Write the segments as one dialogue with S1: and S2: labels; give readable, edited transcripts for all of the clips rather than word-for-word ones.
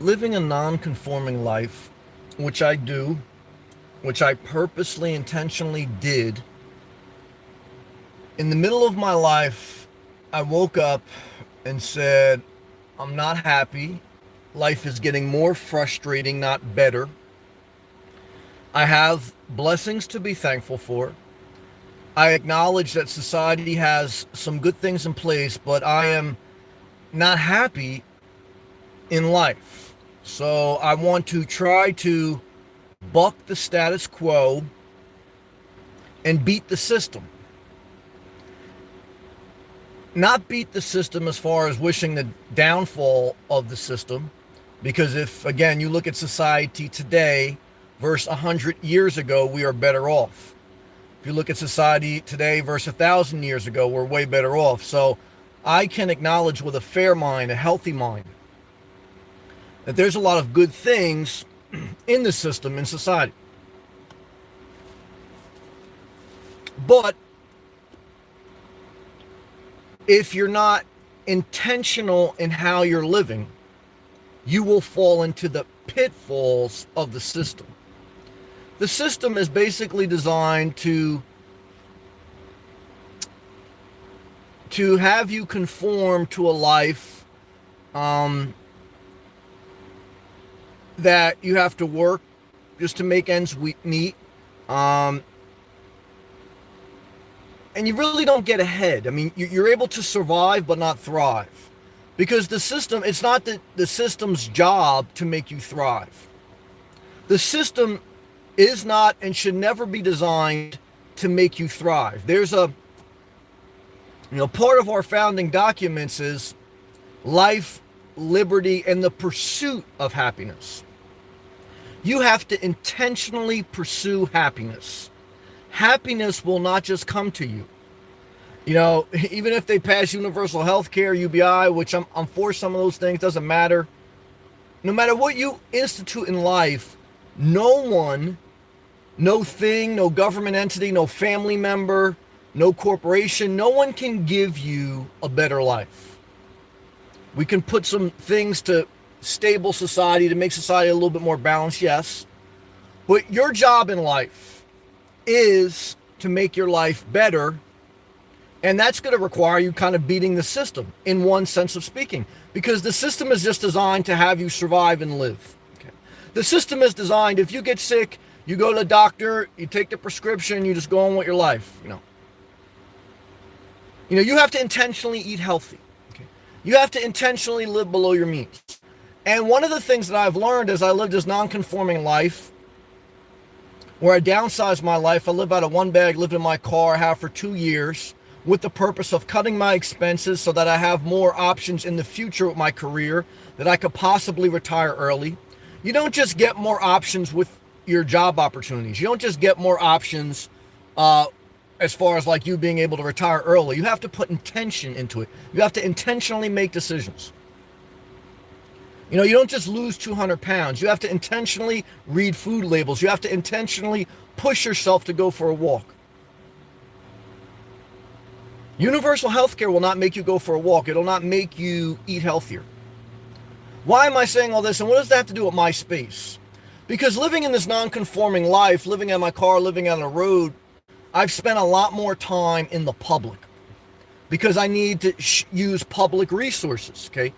S1: living a non-conforming life, which I do, which I purposely, intentionally did, in the middle of my life, I woke up and said, I'm not happy. Life is getting more frustrating, not better. I have blessings to be thankful for. I acknowledge that society has some good things in place, but I am not happy in life. So I want to try to buck the status quo and beat the system. Not beat the system as far as wishing the downfall of the system, because if, again, you look at society today versus 100 years ago, we are better off. If you look at society today versus 1,000 years ago, we're way better off. So I can acknowledge with a fair mind, a healthy mind, that there's a lot of good things in the system, in society. But if you're not intentional in how you're living, you will fall into the pitfalls of the system. The system is basically designed to have you conform to a life that you have to work just to make ends meet. And you really don't get ahead. I mean, you're able to survive but not thrive. Because the system, it's not the system's job to make you thrive. The system is not and should never be designed to make you thrive. There's part of our founding documents is life, liberty, and the pursuit of happiness. You have to intentionally pursue happiness. Happiness will not just come to you. Even if they pass universal health care, UBI, which I'm for some of those things, doesn't matter. No matter what you institute in life, no one, no thing, no government entity, no family member, no corporation, no one can give you a better life. We can put some things to stable society, to make society a little bit more balanced, yes. But your job in life is to make your life better, and that's going to require you kind of beating the system in one sense of speaking, because the system is just designed to have you survive and live. Okay. The system is designed, if you get sick, you go to the doctor, you take the prescription, you just go on with your life. You have to intentionally eat healthy. Okay. You have to intentionally live below your means. And one of the things that I've learned as I lived this non-conforming life, where I downsized my life, I live out of one bag, lived in my car, I have for 2 years, with the purpose of cutting my expenses so that I have more options in the future with my career, that I could possibly retire early. You don't just get more options with your job opportunities. You don't just get more options as far as like you being able to retire early. You have to put intention into it. You have to intentionally make decisions. You don't just lose 200 pounds. You have to intentionally read food labels. You have to intentionally push yourself to go for a walk. Universal health care will not make you go for a walk. It will not make you eat healthier. Why am I saying all this? And what does that have to do with MySpace? Because living in this non-conforming life, living in my car, living on the road, I've spent a lot more time in the public because I need to use public resources, okay?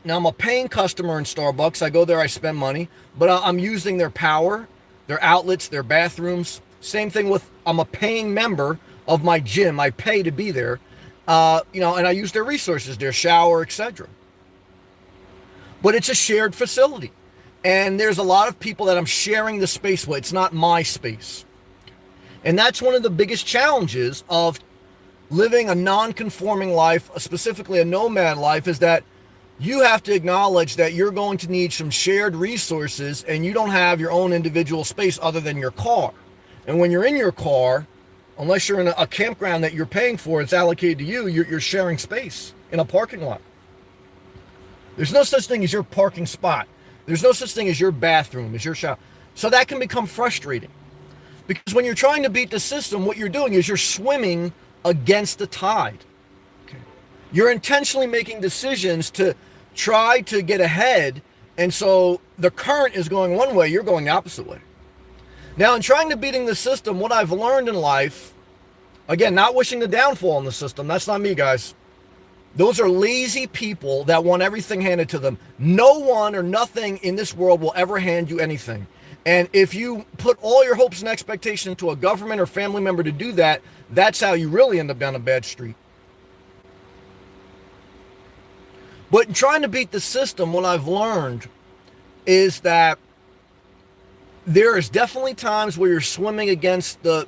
S1: Now, I'm a paying customer in Starbucks. I go there, I spend money, but I'm using their power, their outlets, their bathrooms. Same thing with, I'm a paying member of my gym. I pay to be there, and I use their resources, their shower, etc. But it's a shared facility. And there's a lot of people that I'm sharing the space with. It's not my space. And that's one of the biggest challenges of living a non-conforming life, specifically a nomad life, is that you have to acknowledge that you're going to need some shared resources and you don't have your own individual space other than your car. And when you're in your car, unless you're in a campground that you're paying for, it's allocated to you, you're sharing space in a parking lot. There's no such thing as your parking spot. There's no such thing as your bathroom, as your shower. So that can become frustrating. Because when you're trying to beat the system, what you're doing is you're swimming against the tide. Okay. You're intentionally making decisions to try to get ahead, And so the current is going one way, you're going the opposite way. Now, in trying to beating the system, what I've learned in life, again, not wishing the downfall in the system, that's not me, guys. Those are lazy people that want everything handed to them. No one or nothing in this world will ever hand you anything. And if you put all your hopes and expectations into a government or family member to do that, that's how you really end up down a bad street. But in trying to beat the system, what I've learned is that there is definitely times where you're swimming against the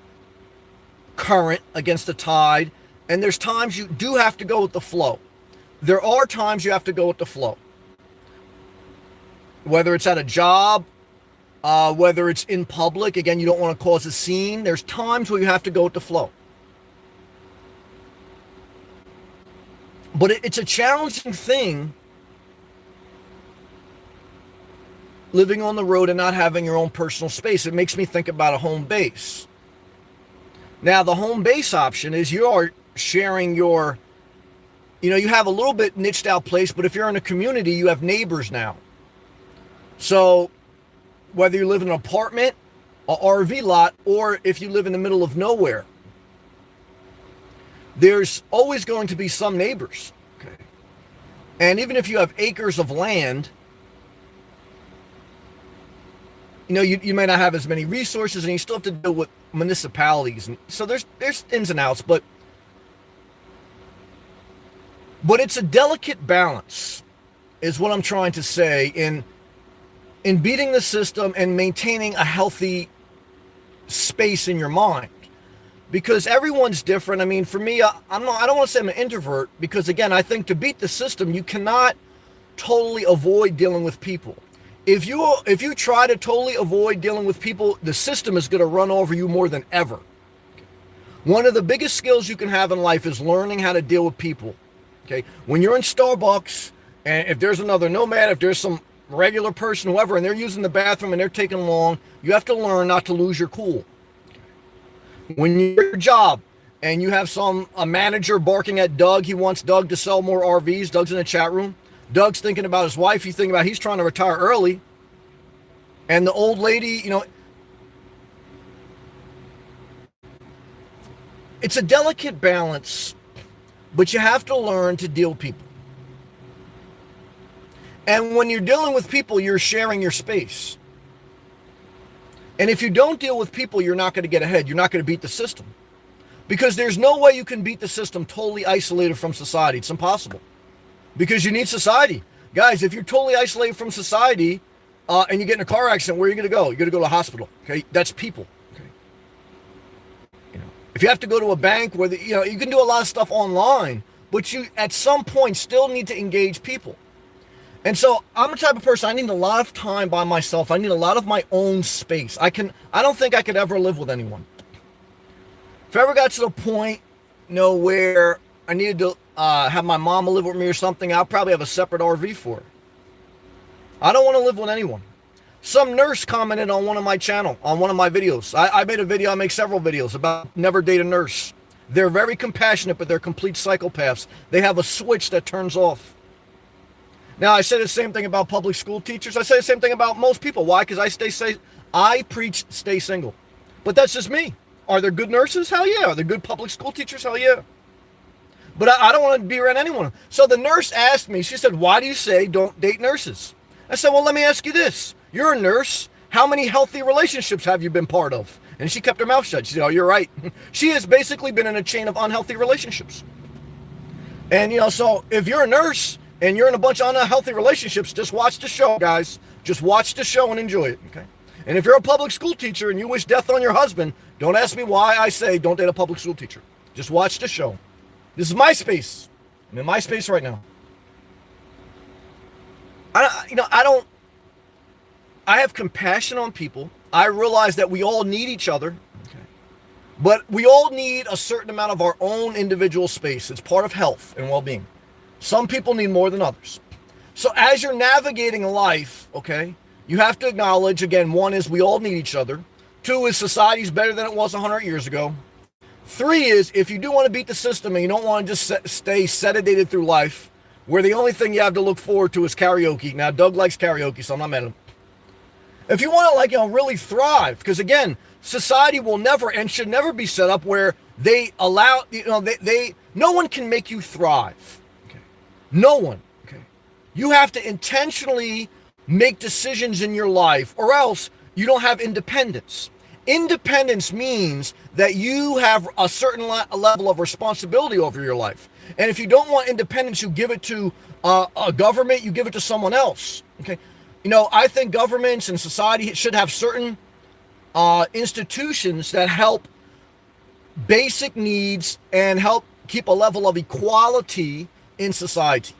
S1: current, against the tide, and there's times you do have to go with the flow. There are times you have to go with the flow. Whether it's at a job, whether it's in public, again, you don't want to cause a scene. There's times where you have to go with the flow. But it's a challenging thing living on the road and not having your own personal space. It makes me think about a home base. Now, the home base option is you are sharing your, you have a little bit niched out place, but if you're in a community, you have neighbors now. So whether you live in an apartment, an RV lot, or if you live in the middle of nowhere, there's always going to be some neighbors. Okay. And even if you have acres of land, you may not have as many resources, and you still have to deal with municipalities. And so there's ins and outs, but it's a delicate balance, is what I'm trying to say, in beating the system and maintaining a healthy space in your mind. Because everyone's different. I mean, for me, I don't want to say I'm an introvert, because again, I think to beat the system, you cannot totally avoid dealing with people. If you try to totally avoid dealing with people, the system is going to run over you more than ever. One of the biggest skills you can have in life is learning how to deal with people. Okay, when you're in Starbucks, and if there's another Nomad, if there's some regular person, whoever, and they're using the bathroom and they're taking long, you have to learn not to lose your cool. When you're at your job and you have a manager barking at Doug, he wants Doug to sell more RVs. Doug's in the chat room. Doug's thinking about his wife. He's thinking about he's trying to retire early. And the old lady, it's a delicate balance, but you have to learn to deal with people. And when you're dealing with people, you're sharing your space. And if you don't deal with people, you're not going to get ahead. You're not going to beat the system. Because there's no way you can beat the system totally isolated from society. It's impossible. Because you need society. Guys, if you're totally isolated from society and you get in a car accident, where are you going to go? You're going to go to a hospital. Okay, that's people. Okay. If you have to go to a bank, where you can do a lot of stuff online, but you at some point still need to engage people. And so I'm the type of person, I need a lot of time by myself. I need a lot of my own space. I don't think I could ever live with anyone. If I ever got to the point, where I needed to have my mama live with me or something, I'll probably have a separate RV for her. I don't want to live with anyone. Some nurse commented on one of my channel, on one of my videos. I made a video, I make several videos about never date a nurse. They're very compassionate, but they're complete psychopaths. They have a switch that turns off. Now, I say the same thing about public school teachers. I say the same thing about most people. Why? Because I preach stay single. But that's just me. Are there good nurses? Hell yeah. Are there good public school teachers? Hell yeah. But I don't want to be around anyone. So the nurse asked me, she said, why do you say don't date nurses? I said, well, let me ask you this. You're a nurse. How many healthy relationships have you been part of? And she kept her mouth shut. She said, oh, you're right. She has basically been in a chain of unhealthy relationships. And, so if you're a nurse and you're in a bunch of unhealthy relationships, just watch the show, guys. Just watch the show and enjoy it, okay? And if you're a public school teacher and you wish death on your husband, don't ask me why I say don't date a public school teacher. Just watch the show. This is MySpace. I'm in MySpace right now. I have compassion on people. I realize that we all need each other. Okay. But we all need a certain amount of our own individual space. It's part of health and well-being. Some people need more than others. So as you're navigating life, okay, you have to acknowledge, again, one is we all need each other. Two is society's better than it was 100 years ago. Three is if you do want to beat the system and you don't want to just stay sedated through life, where the only thing you have to look forward to is karaoke. Now, Doug likes karaoke, so I'm not mad at him. If you want to, like, really thrive, because again, society will never and should never be set up where they allow, no one can make you thrive. Okay. No one. Okay. You have to intentionally make decisions in your life, or else you don't have independence. Independence means that you have a certain level of responsibility over your life. And if you don't want independence, you give it to a government, you give it to someone else. Okay. I think governments and society should have certain institutions that help basic needs and help keep a level of equality in society.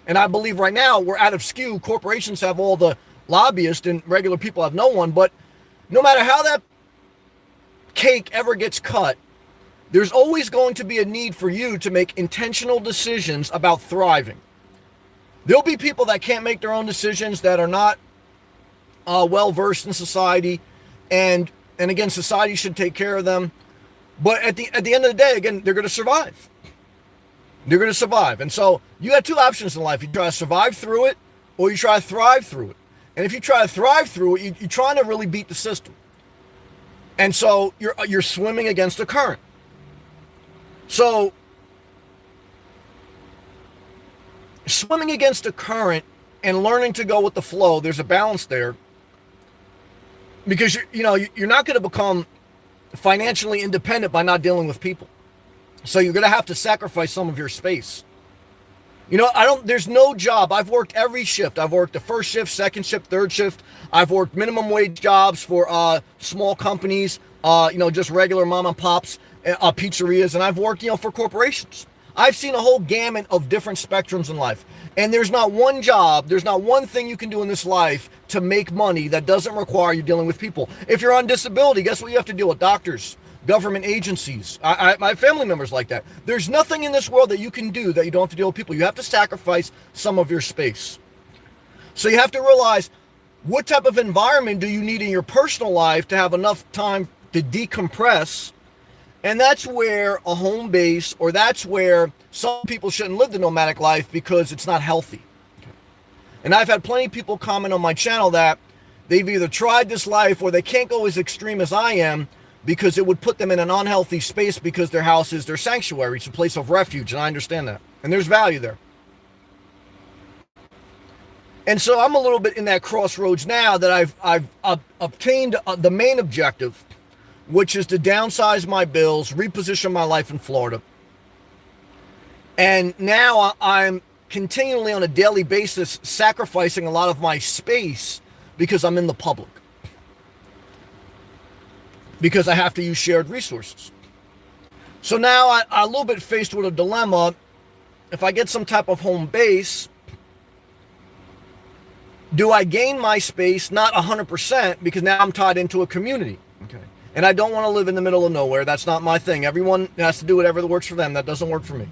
S1: And I believe right now we're out of skew. Corporations have all the lobbyists and regular people have no one. But no matter how that cake ever gets cut, there's always going to be a need for you to make intentional decisions about thriving. There'll be people that can't make their own decisions, that are not well versed in society, and again, society should take care of them. But at the end of the day, again, they're going to survive. They're going to survive. And so you have two options in life. You try to survive through it, or you try to thrive through it. And if you try to thrive through it, you're trying to really beat the system. And so you're swimming against the current. So swimming against the current and learning to go with the flow, there's a balance there, because you're not going to become financially independent by not dealing with people. So you're going to have to sacrifice some of your space. There's no job. I've worked every shift. I've worked the first shift, second shift, third shift. I've worked minimum wage jobs for small companies, just regular mom and pops, pizzerias, and I've worked, for corporations. I've seen a whole gamut of different spectrums in life. And there's not one job, there's not one thing you can do in this life to make money that doesn't require you dealing with people. If you're on disability, guess what you have to deal with? Doctors, government agencies. My family members like that. There's nothing in this world that you can do that you don't have to deal with people. You have to sacrifice some of your space. So you have to realize, what type of environment do you need in your personal life to have enough time to decompress? And that's where a home base, or that's where some people shouldn't live the nomadic life, because it's not healthy. And I've had plenty of people comment on my channel that they've either tried this life, or they can't go as extreme as I am, because it would put them in an unhealthy space, because their house is their sanctuary. It's a place of refuge, and I understand that. And there's value there. And so I'm a little bit in that crossroads now that I've obtained the main objective, which is to downsize my bills, reposition my life in Florida. And now I'm continually on a daily basis sacrificing a lot of my space because I'm in the public. Because I have to use shared resources. So now I'm a little bit faced with a dilemma. If I get some type of home base, do I gain my space? Not 100%, because now I'm tied into a community. Okay. And I don't want to live in the middle of nowhere. That's not my thing. Everyone has to do whatever works for them. That doesn't work for me.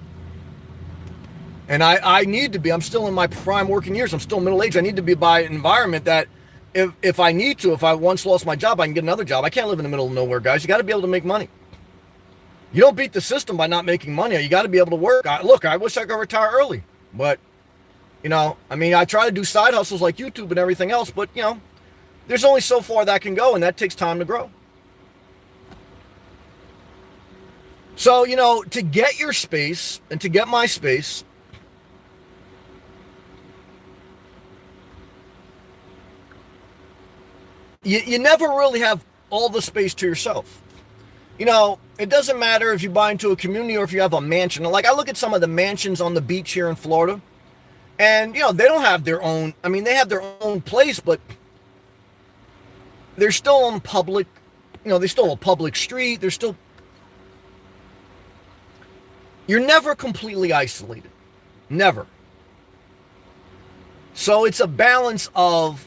S1: And I need to be. I'm still in my prime working years. I'm still middle-aged. I need to be by an environment that if I need to, if I once lost my job, I can get another job. I can't live in the middle of nowhere, guys. You got to be able to make money. You don't beat the system by not making money. You got to be able to work. Look, I wish I could retire early. But, I try to do side hustles like YouTube and everything else. But, there's only so far that can go, and that takes time to grow. So, to get your space and to get my space, you never really have all the space to yourself. It doesn't matter if you buy into a community or if you have a mansion. Like, I look at some of the mansions on the beach here in Florida, and, they don't have their own, they have their own place, but they're still on public, they're still a public street. You're never completely isolated. Never. So it's a balance of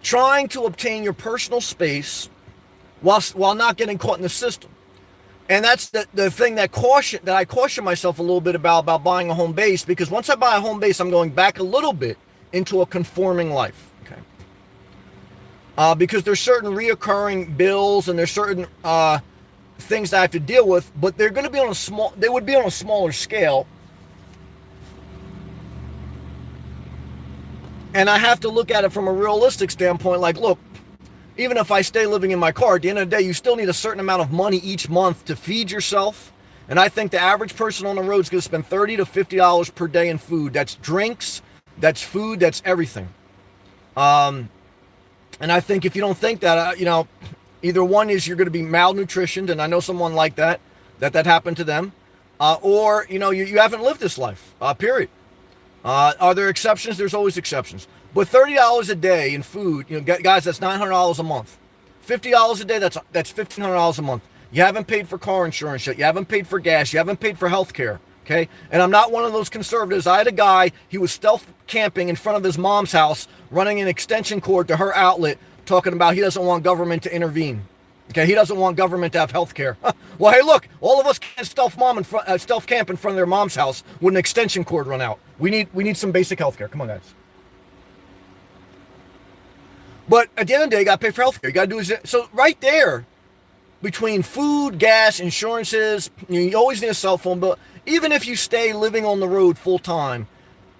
S1: trying to obtain your personal space while not getting caught in the system. And that's the thing that I caution myself a little bit about buying a home base, because once I buy a home base, I'm going back a little bit into a conforming life. Okay. Because there's certain reoccurring bills and there's certain things that I have to deal with, but they're going to be they would be on a smaller scale And I have to look at it from a realistic standpoint. Like, look, even if I stay living in my car, at the end of the day, you still need a certain amount of money each month to feed yourself. And I think the average person on the road is going to spend $30 to $50 per day in food. That's drinks, that's food, that's everything. And I think if you don't think that, either one is you're going to be malnutritioned, and I know someone like that happened to them, or, you haven't lived this life, period. Are there exceptions? There's always exceptions. But $30 a day in food, guys, that's $900 a month. $50 a day, that's $1,500 a month. You haven't paid for car insurance yet. You haven't paid for gas. You haven't paid for health care. Okay? And I'm not one of those conservatives. I had a guy, he was stealth camping in front of his mom's house, running an extension cord to her outlet, talking about he doesn't want government to intervene. Okay, he doesn't want government to have health care. Well, hey, look, all of us can stealth camp in front of their mom's house with an extension cord run out. We need some basic health care. Come on, guys. But at the end of the day, you got to pay for health care. You got to do it. So right there, between food, gas, insurances, you always need a cell phone bill. Even if you stay living on the road full time,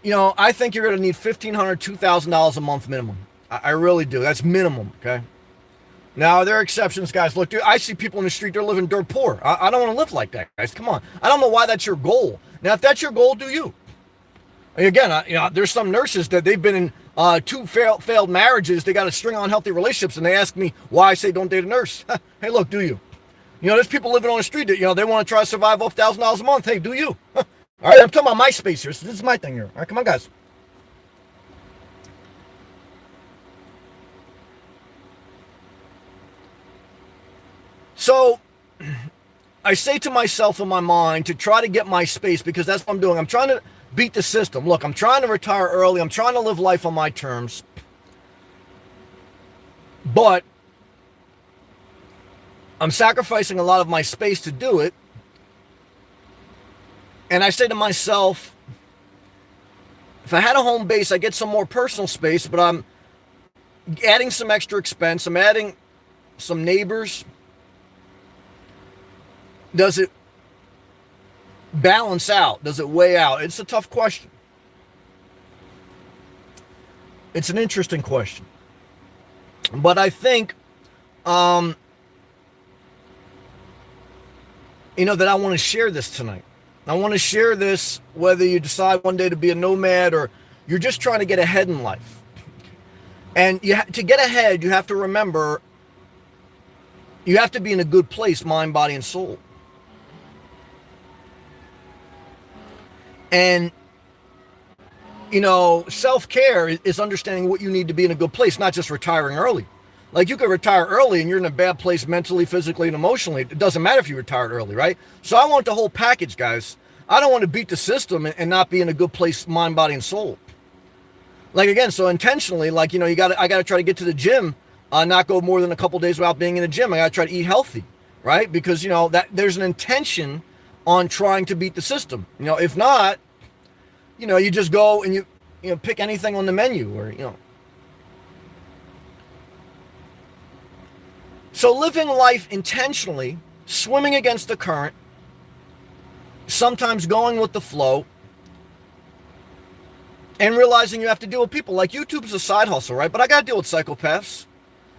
S1: I think you're going to need $1,500, $2,000 a month minimum. I really do. That's minimum, okay? Now, there are exceptions, guys. Look, dude, I see people in the street, they're living dirt poor. I don't want to live like that, guys. Come on. I don't know why that's your goal. Now, if that's your goal, do you? And again, there's some nurses that they've been in two failed marriages. They got a string on healthy relationships, and they ask me why I say don't date a nurse. Hey, look, do you? There's people living on the street that, they want to try to survive off $1,000 a month. Hey, do you? All right, I'm talking about MySpace here. So this is my thing here. All right, come on, guys. So I say to myself in my mind to try to get my space, because that's what I'm doing. I'm trying to beat the system. Look, I'm trying to retire early. I'm trying to live life on my terms. But I'm sacrificing a lot of my space to do it. And I say to myself, if I had a home base, I get some more personal space, but I'm adding some extra expense. I'm adding some neighbors. Does it balance out? Does it weigh out? It's a tough question. It's an interesting question. But I think, that I want to share this tonight. I want to share this whether you decide one day to be a nomad or you're just trying to get ahead in life. And to get ahead, you have to remember, you have to be in a good place, mind, body, and soul. And, self-care is understanding what you need to be in a good place, not just retiring early. Like, you could retire early and you're in a bad place mentally, physically, and emotionally. It doesn't matter if you retired early, right? So I want the whole package, guys. I don't want to beat the system and not be in a good place, mind, body, and soul. Like, again, so intentionally, I got to try to get to the gym, not go more than a couple days without being in the gym. I got to try to eat healthy, right? Because, that there's an intention on trying to beat the system. If not, you just go and you pick anything on the menu or, So living life intentionally, swimming against the current, sometimes going with the flow, and realizing you have to deal with people. Like, YouTube is a side hustle, right? But I got to deal with psychopaths.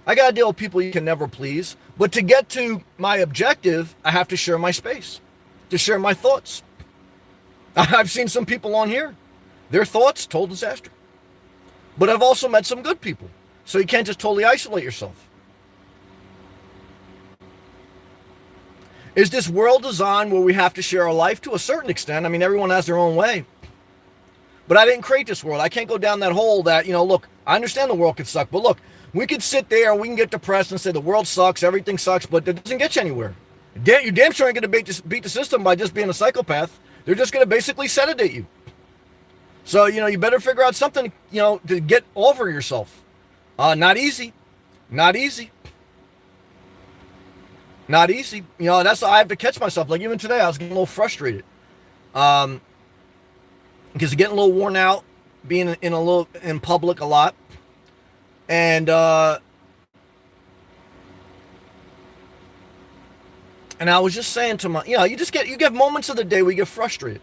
S1: I got to deal with people you can never please. But to get to my objective, I have to share my space, to share my thoughts. I've seen some people on here, their thoughts, total disaster. But I've also met some good people. So you can't just totally isolate yourself. Is this world designed where we have to share our life? To a certain extent. I mean, everyone has their own way. But I didn't create this world. I can't go down that hole that, look, I understand the world could suck. But look, we could sit there and we can get depressed and say the world sucks, everything sucks, but it doesn't get you anywhere. You damn sure ain't going to beat the system by just being a psychopath. They're just going to basically sedate you. So, you better figure out something, to get over yourself. Not easy. Not easy. Not easy. That's I have to catch myself. Like, even today, I was getting a little frustrated. Because getting a little worn out, being in public a lot. And I was just saying to you get moments of the day where you get frustrated.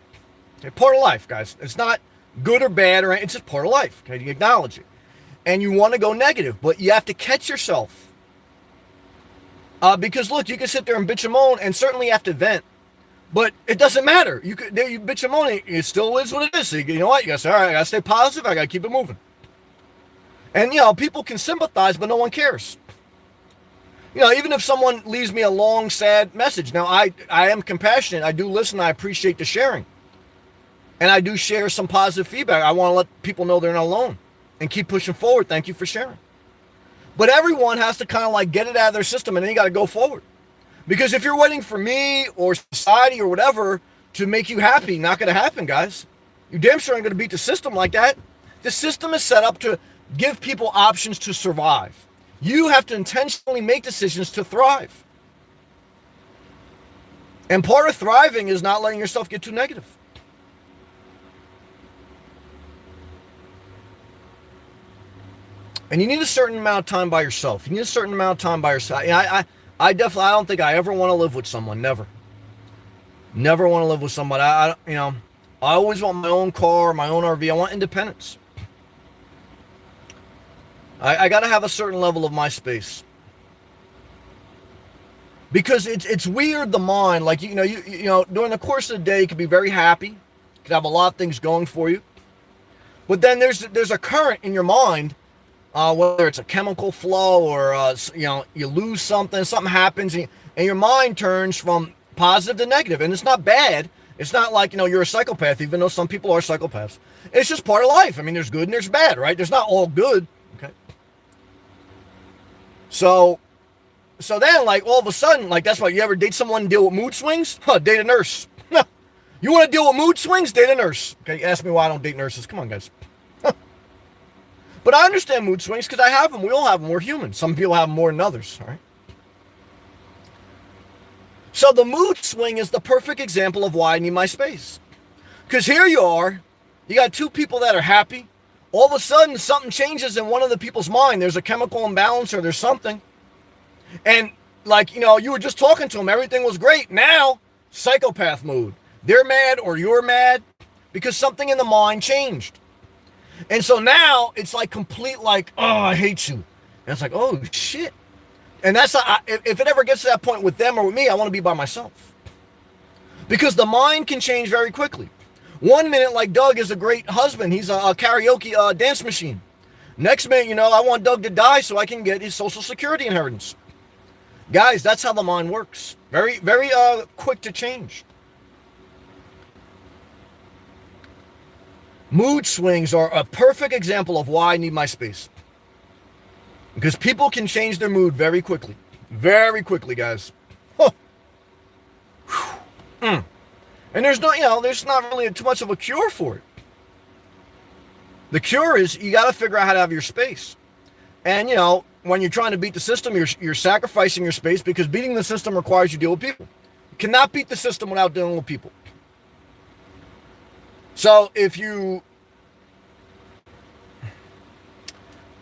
S1: Okay, part of life, guys. It's not good or bad, it's just part of life. Okay, you acknowledge it. and you want to go negative, but you have to catch yourself. Because look, you can sit there and bitch and moan, and certainly you have to vent, but it doesn't matter. You bitch and moan, it still is what it is. So you know what? You gotta say, all right, I gotta stay positive. I gotta keep it moving. And people can sympathize, but no one cares. Even if someone leaves me a long, sad message. Now, I am compassionate. I do listen. I appreciate the sharing. And I do share some positive feedback. I want to let people know they're not alone and keep pushing forward. Thank you for sharing. But everyone has to kind of like get it out of their system, and then you got to go forward. Because if you're waiting for me or society or whatever to make you happy, not going to happen, guys. You damn sure ain't going to beat the system like that. The system is set up to give people options to survive. You have to intentionally make decisions to thrive. And part of thriving is not letting yourself get too negative. And you need a certain amount of time by yourself. You need a certain amount of time by yourself. I definitely, I don't think I ever want to live with someone. Never. Never want to live with somebody. I always want my own car, my own RV. I want independence. I got to have a certain level of my space. Because it's weird, the mind, like, you know, during the course of the day, you can be very happy. You can have a lot of things going for you. But then there's a current in your mind, whether it's a chemical flow or, you lose something happens, and your mind turns from positive to negative. And it's not bad. It's not like, you're a psychopath, even though some people are psychopaths. It's just part of life. I mean, there's good and there's bad, right? There's not all good. Okay. So then, like, all of a sudden, like, that's why you ever date someone and deal with mood swings? Date a nurse. You want to deal with mood swings? Date a nurse. Okay, ask me why I don't date nurses. Come on, guys. But I understand mood swings because I have them. We all have them. We're human. Some people have them more than others, all right? So the mood swing is the perfect example of why I need my space. Because here you are. You got two people that are happy. All of a sudden, something changes in one of the people's mind. There's a chemical imbalance or there's something. And, like, you were just talking to them. Everything was great. Now, psychopath mood. They're mad or you're mad because something in the mind changed. And so now it's like complete, like, oh, I hate you. And it's like, oh, shit. And that's, if it ever gets to that point with them or with me, I want to be by myself. Because the mind can change very quickly. 1 minute, like, Doug is a great husband. He's a karaoke dance machine. Next minute, I want Doug to die so I can get his Social Security inheritance. Guys, that's how the mind works. Very, very quick to change. Mood swings are a perfect example of why I need my space. Because people can change their mood very quickly. Very quickly, guys. Huh. And there's there's not really too much of a cure for it. The cure is you got to figure out how to have your space. And, when you're trying to beat the system, you're sacrificing your space because beating the system requires you deal with people. You cannot beat the system without dealing with people. So if you,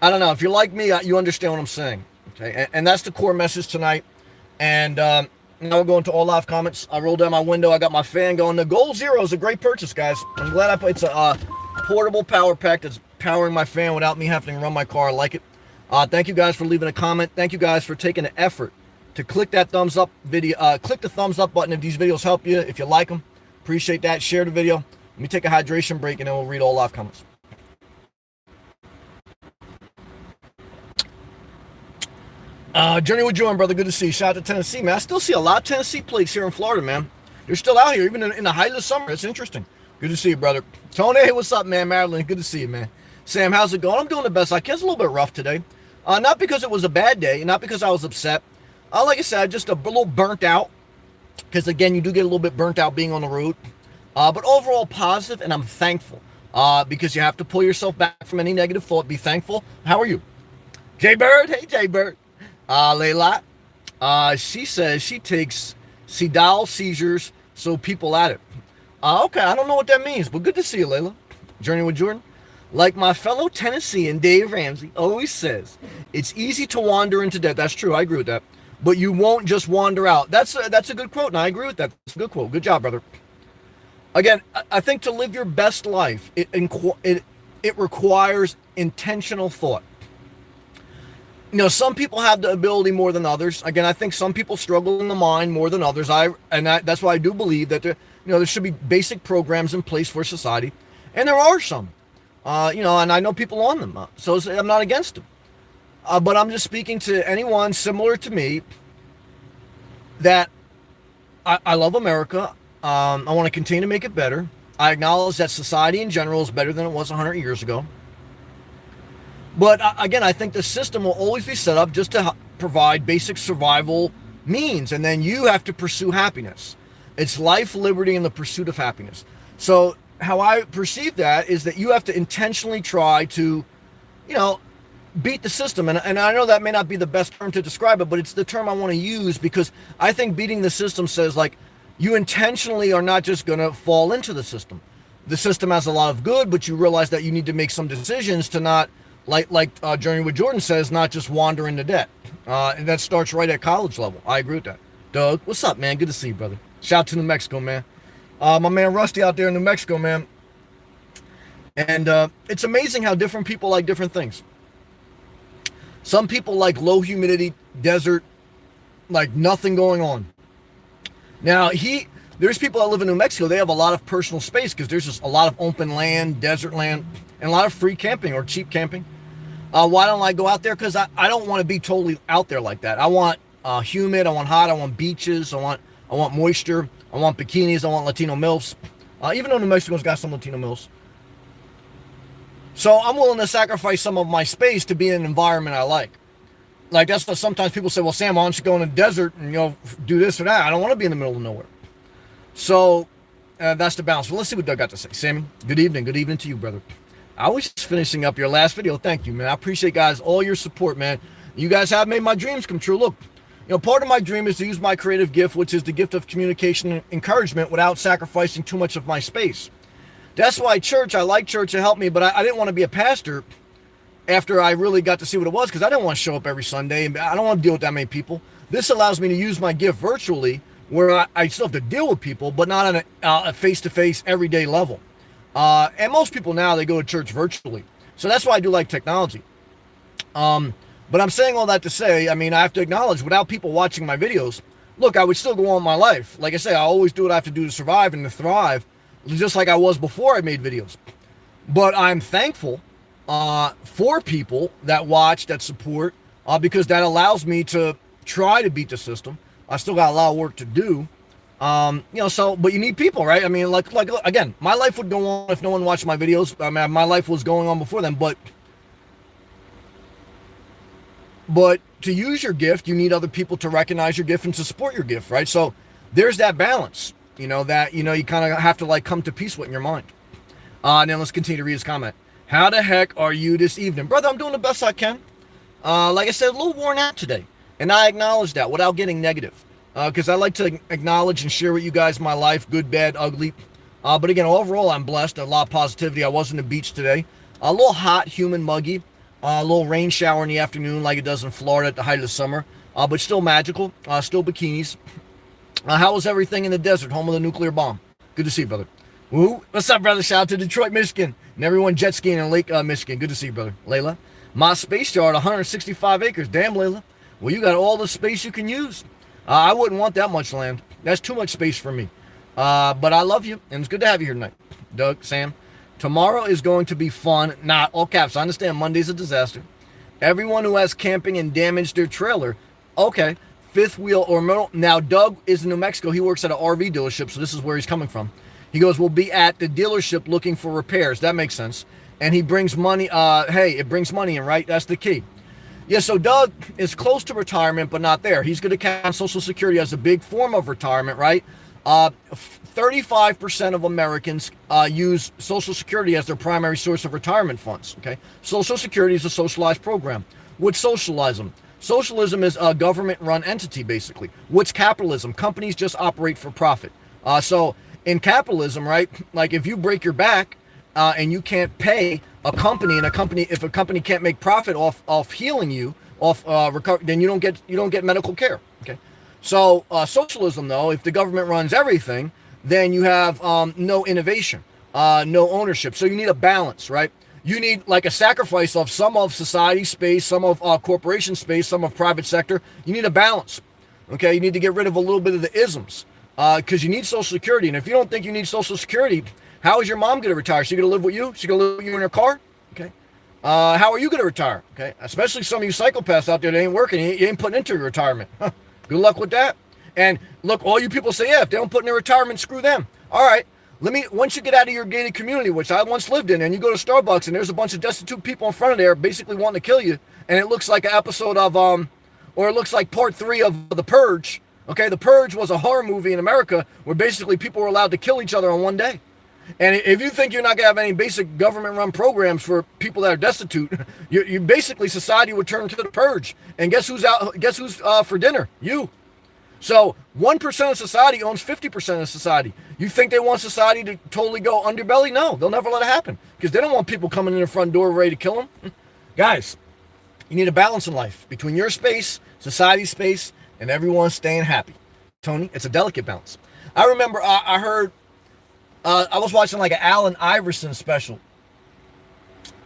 S1: I don't know, if you're like me, you understand what I'm saying. Okay, and that's the core message tonight. And now we'll go into all live comments. I rolled down my window. I got my fan going. The Goal Zero is a great purchase, guys. I'm glad it's a portable power pack that's powering my fan without me having to run my car. I like it. Thank you guys for leaving a comment. Thank you guys for taking the effort to click that thumbs up video. Click the thumbs up button if these videos help you, if you like them. Appreciate that. Share the video. Let me take a hydration break and then we'll read all live comments. Journey with Jordan, brother. Good to see you. Shout out to Tennessee, man. I still see a lot of Tennessee plates here in Florida, man. They're still out here, even in the height of the summer. It's interesting. Good to see you, brother. Tony, hey, what's up, man? Marilyn, good to see you, man. Sam, how's it going? I'm doing the best I can. It's a little bit rough today. Not because it was a bad day, not because I was upset. Like I said, just a little burnt out. Because, again, you do get a little bit burnt out being on the road. But overall positive, and I'm thankful. Because you have to pull yourself back from any negative thought. Be thankful. How are you? Jay Bird. Hey, Jay Bird. Layla. She says she takes Cidal seizures, so people at it. Okay, I don't know what that means, but good to see you, Layla. Journey with Jordan. Like my fellow Tennessean Dave Ramsey always says, it's easy to wander into debt. That's true. I agree with that. But you won't just wander out. That's a good quote, and I agree with that. That's a good quote. Good job, brother. Again, I think to live your best life, it requires intentional thought. Some people have the ability more than others. Again, I think some people struggle in the mind more than others. That's why I do believe that there should be basic programs in place for society, and there are some. And I know people on them, so I'm not against them. But I'm just speaking to anyone similar to me that I love America. I want to continue to make it better. I acknowledge that society in general is better than it was 100 years ago. But again, I think the system will always be set up just to provide basic survival means, and then you have to pursue happiness. It's life, liberty, and the pursuit of happiness. So how I perceive that is that you have to intentionally try to, beat the system. And I know that may not be the best term to describe it, but it's the term I want to use because I think beating the system says, like, you intentionally are not just going to fall into the system. The system has a lot of good, but you realize that you need to make some decisions to not, like Journey with Jordan says, not just wander into debt. And that starts right at college level. I agree with that. Doug, what's up, man? Good to see you, brother. Shout out to New Mexico, man. My man Rusty out there in New Mexico, man. And it's amazing how different people like different things. Some people like low humidity, desert, like nothing going on. Now, there's people that live in New Mexico, they have a lot of personal space because there's just a lot of open land, desert land, and a lot of free camping or cheap camping. Why don't I go out there? Because I don't want to be totally out there like that. I want humid, I want hot, I want beaches, I want moisture, I want bikinis, I want Latino MILFs. Even though New Mexico's got some Latino MILFs. So I'm willing to sacrifice some of my space to be in an environment I like. Like that's what sometimes people say, well, Sam, why don't you go in the desert and do this or that? I don't want to be in the middle of nowhere. So that's the balance. Well, let's see what Doug got to say. Sammy, good evening. Good evening to you, brother. I was just finishing up your last video. Thank you, man. I appreciate, guys, all your support, man. You guys have made my dreams come true. Look, part of my dream is to use my creative gift, which is the gift of communication and encouragement without sacrificing too much of my space. That's why I like church. It helped me, but I didn't want to be a pastor after I really got to see what it was because I didn't want to show up every Sunday. I don't want to deal with that many people. This allows me to use my gift virtually where I still have to deal with people, but not on a face-to-face, everyday level. And most people now, they go to church virtually. So that's why I do like technology. But I'm saying all that to say, I have to acknowledge, without people watching my videos, look, I would still go on with my life. Like I say, I always do what I have to do to survive and to thrive, just like I was before I made videos. But I'm thankful for people that watch, that support, because that allows me to try to beat the system. I still got a lot of work to do. But you need people, right? Like again, my life would go on if no one watched my videos. My life was going on before them, but to use your gift, you need other people to recognize your gift and to support your gift, right? So there's that balance, you kind of have to come to peace with in your mind. Now let's continue to read his comment. How the heck are you this evening? Brother, I'm doing the best I can. Like I said, a little worn out today. And I acknowledge that without getting negative. Because I like to acknowledge and share with you guys my life, good, bad, ugly. But again, overall, I'm blessed. A lot of positivity. I was on the beach today. A little hot, humid, muggy. A little rain shower in the afternoon like it does in Florida at the height of the summer. But still magical. Still bikinis. How was everything in the desert, home of the nuclear bomb? Good to see you, brother. Woo. What's up, brother? Shout out to Detroit, Michigan. And everyone jet skiing in Lake Michigan. Good to see you, brother. Layla. My space yard, 165 acres. Damn, Layla. Well, you got all the space you can use. I wouldn't want that much land. That's too much space for me. But I love you, and it's good to have you here tonight. Doug, Sam, tomorrow is going to be fun. Not all caps. I understand Monday's a disaster. Everyone who has camping and damaged their trailer, okay, fifth wheel or middle. Now, Doug is in New Mexico. He works at an RV dealership, so this is where he's coming from. He goes, we'll be at the dealership looking for repairs. That makes sense. And he brings money. Hey, it brings money in, right? That's the key. Yeah, so Doug is close to retirement, but not there. He's going to count Social Security as a big form of retirement, right? 35% of Americans use Social Security as their primary source of retirement funds, okay? Social Security is a socialized program. What's socialism? Socialism is a government-run entity, basically. What's capitalism? Companies just operate for profit. So in capitalism, right, like if you break your back and you can't pay a company, and if a company can't make profit off healing you, then you don't get medical care. Okay, so socialism, though, if the government runs everything, then you have no innovation, no ownership. So you need a balance, right? You need like a sacrifice of some of society space, some of corporation space, some of private sector. You need a balance. Okay, you need to get rid of a little bit of the isms because you need Social Security. And if you don't think you need Social Security, how is your mom going to retire? She going to live with you? She going to live with you in her car? Okay. How are you going to retire? Okay, especially some of you psychopaths out there that ain't working. You ain't putting into your retirement. Huh. Good luck with that. And look, all you people say, yeah, if they don't put in their retirement, screw them. All right. Once you get out of your gated community, which I once lived in, and you go to Starbucks and there's a bunch of destitute people in front of there basically wanting to kill you, and it looks like an episode of, or it looks like part 3 of The Purge. Okay, The Purge was a horror movie in America where basically people were allowed to kill each other on one day. And if you think you're not going to have any basic government-run programs for people that are destitute, you basically, society would turn to The Purge. And guess who's out? Guess who's for dinner? You. So 1% of society owns 50% of society. You think they want society to totally go underbelly? No, they'll never let it happen because they don't want people coming in the front door ready to kill them. Guys, you need a balance in life between your space, society's space, and everyone staying happy. Tony, it's a delicate balance. I remember I heard, I was watching like an Allen Iverson special.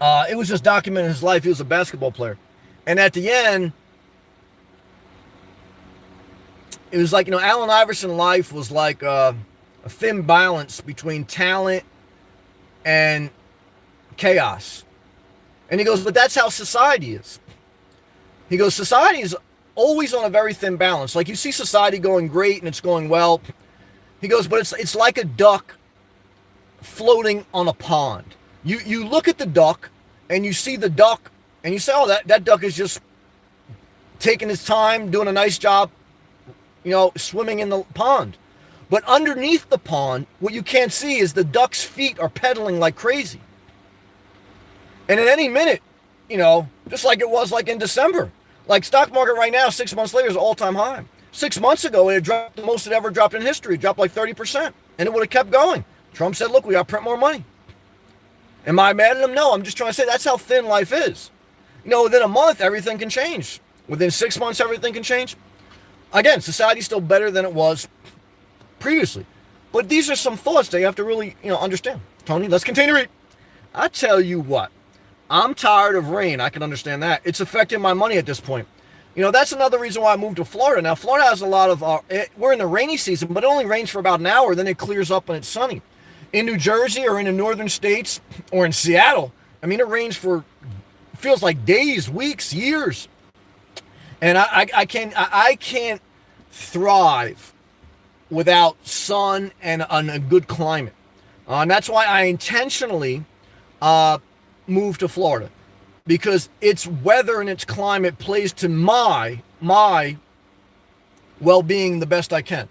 S1: It was just documenting his life. He was a basketball player. And at the end, it was like, Allen Iverson's life was like a thin balance between talent and chaos. And he goes, but that's how society is. He goes, society is always on a very thin balance. Like you see society going great and it's going well. He goes, but it's like a duck floating on a pond. You look at the duck and you see the duck and you say, oh, that duck is just taking his time, doing a nice job, swimming in the pond. But underneath the pond, what you can't see is the duck's feet are pedaling like crazy. And at any minute, just like it was like in December, like stock market right now, 6 months later is all-time high. 6 months ago, it had dropped the most it ever dropped in history. It dropped like 30%. And it would have kept going. Trump said, look, we got to print more money. Am I mad at him? No, I'm just trying to say that's how thin life is. Within a month, everything can change. Within 6 months, everything can change. Again, society's still better than it was previously. But these are some thoughts that you have to really, understand. Tony, let's continue to read. I tell you what, I'm tired of rain. I can understand that. It's affecting my money at this point. That's another reason why I moved to Florida. Now, Florida has a lot of, we're in the rainy season, but it only rains for about an hour, then it clears up and it's sunny. In New Jersey or in the northern states or in Seattle, it rains for, feels like days, weeks, years. And I can't thrive without sun and a good climate. And that's why I intentionally moved to Florida, because its weather and its climate plays to my well-being the best I can.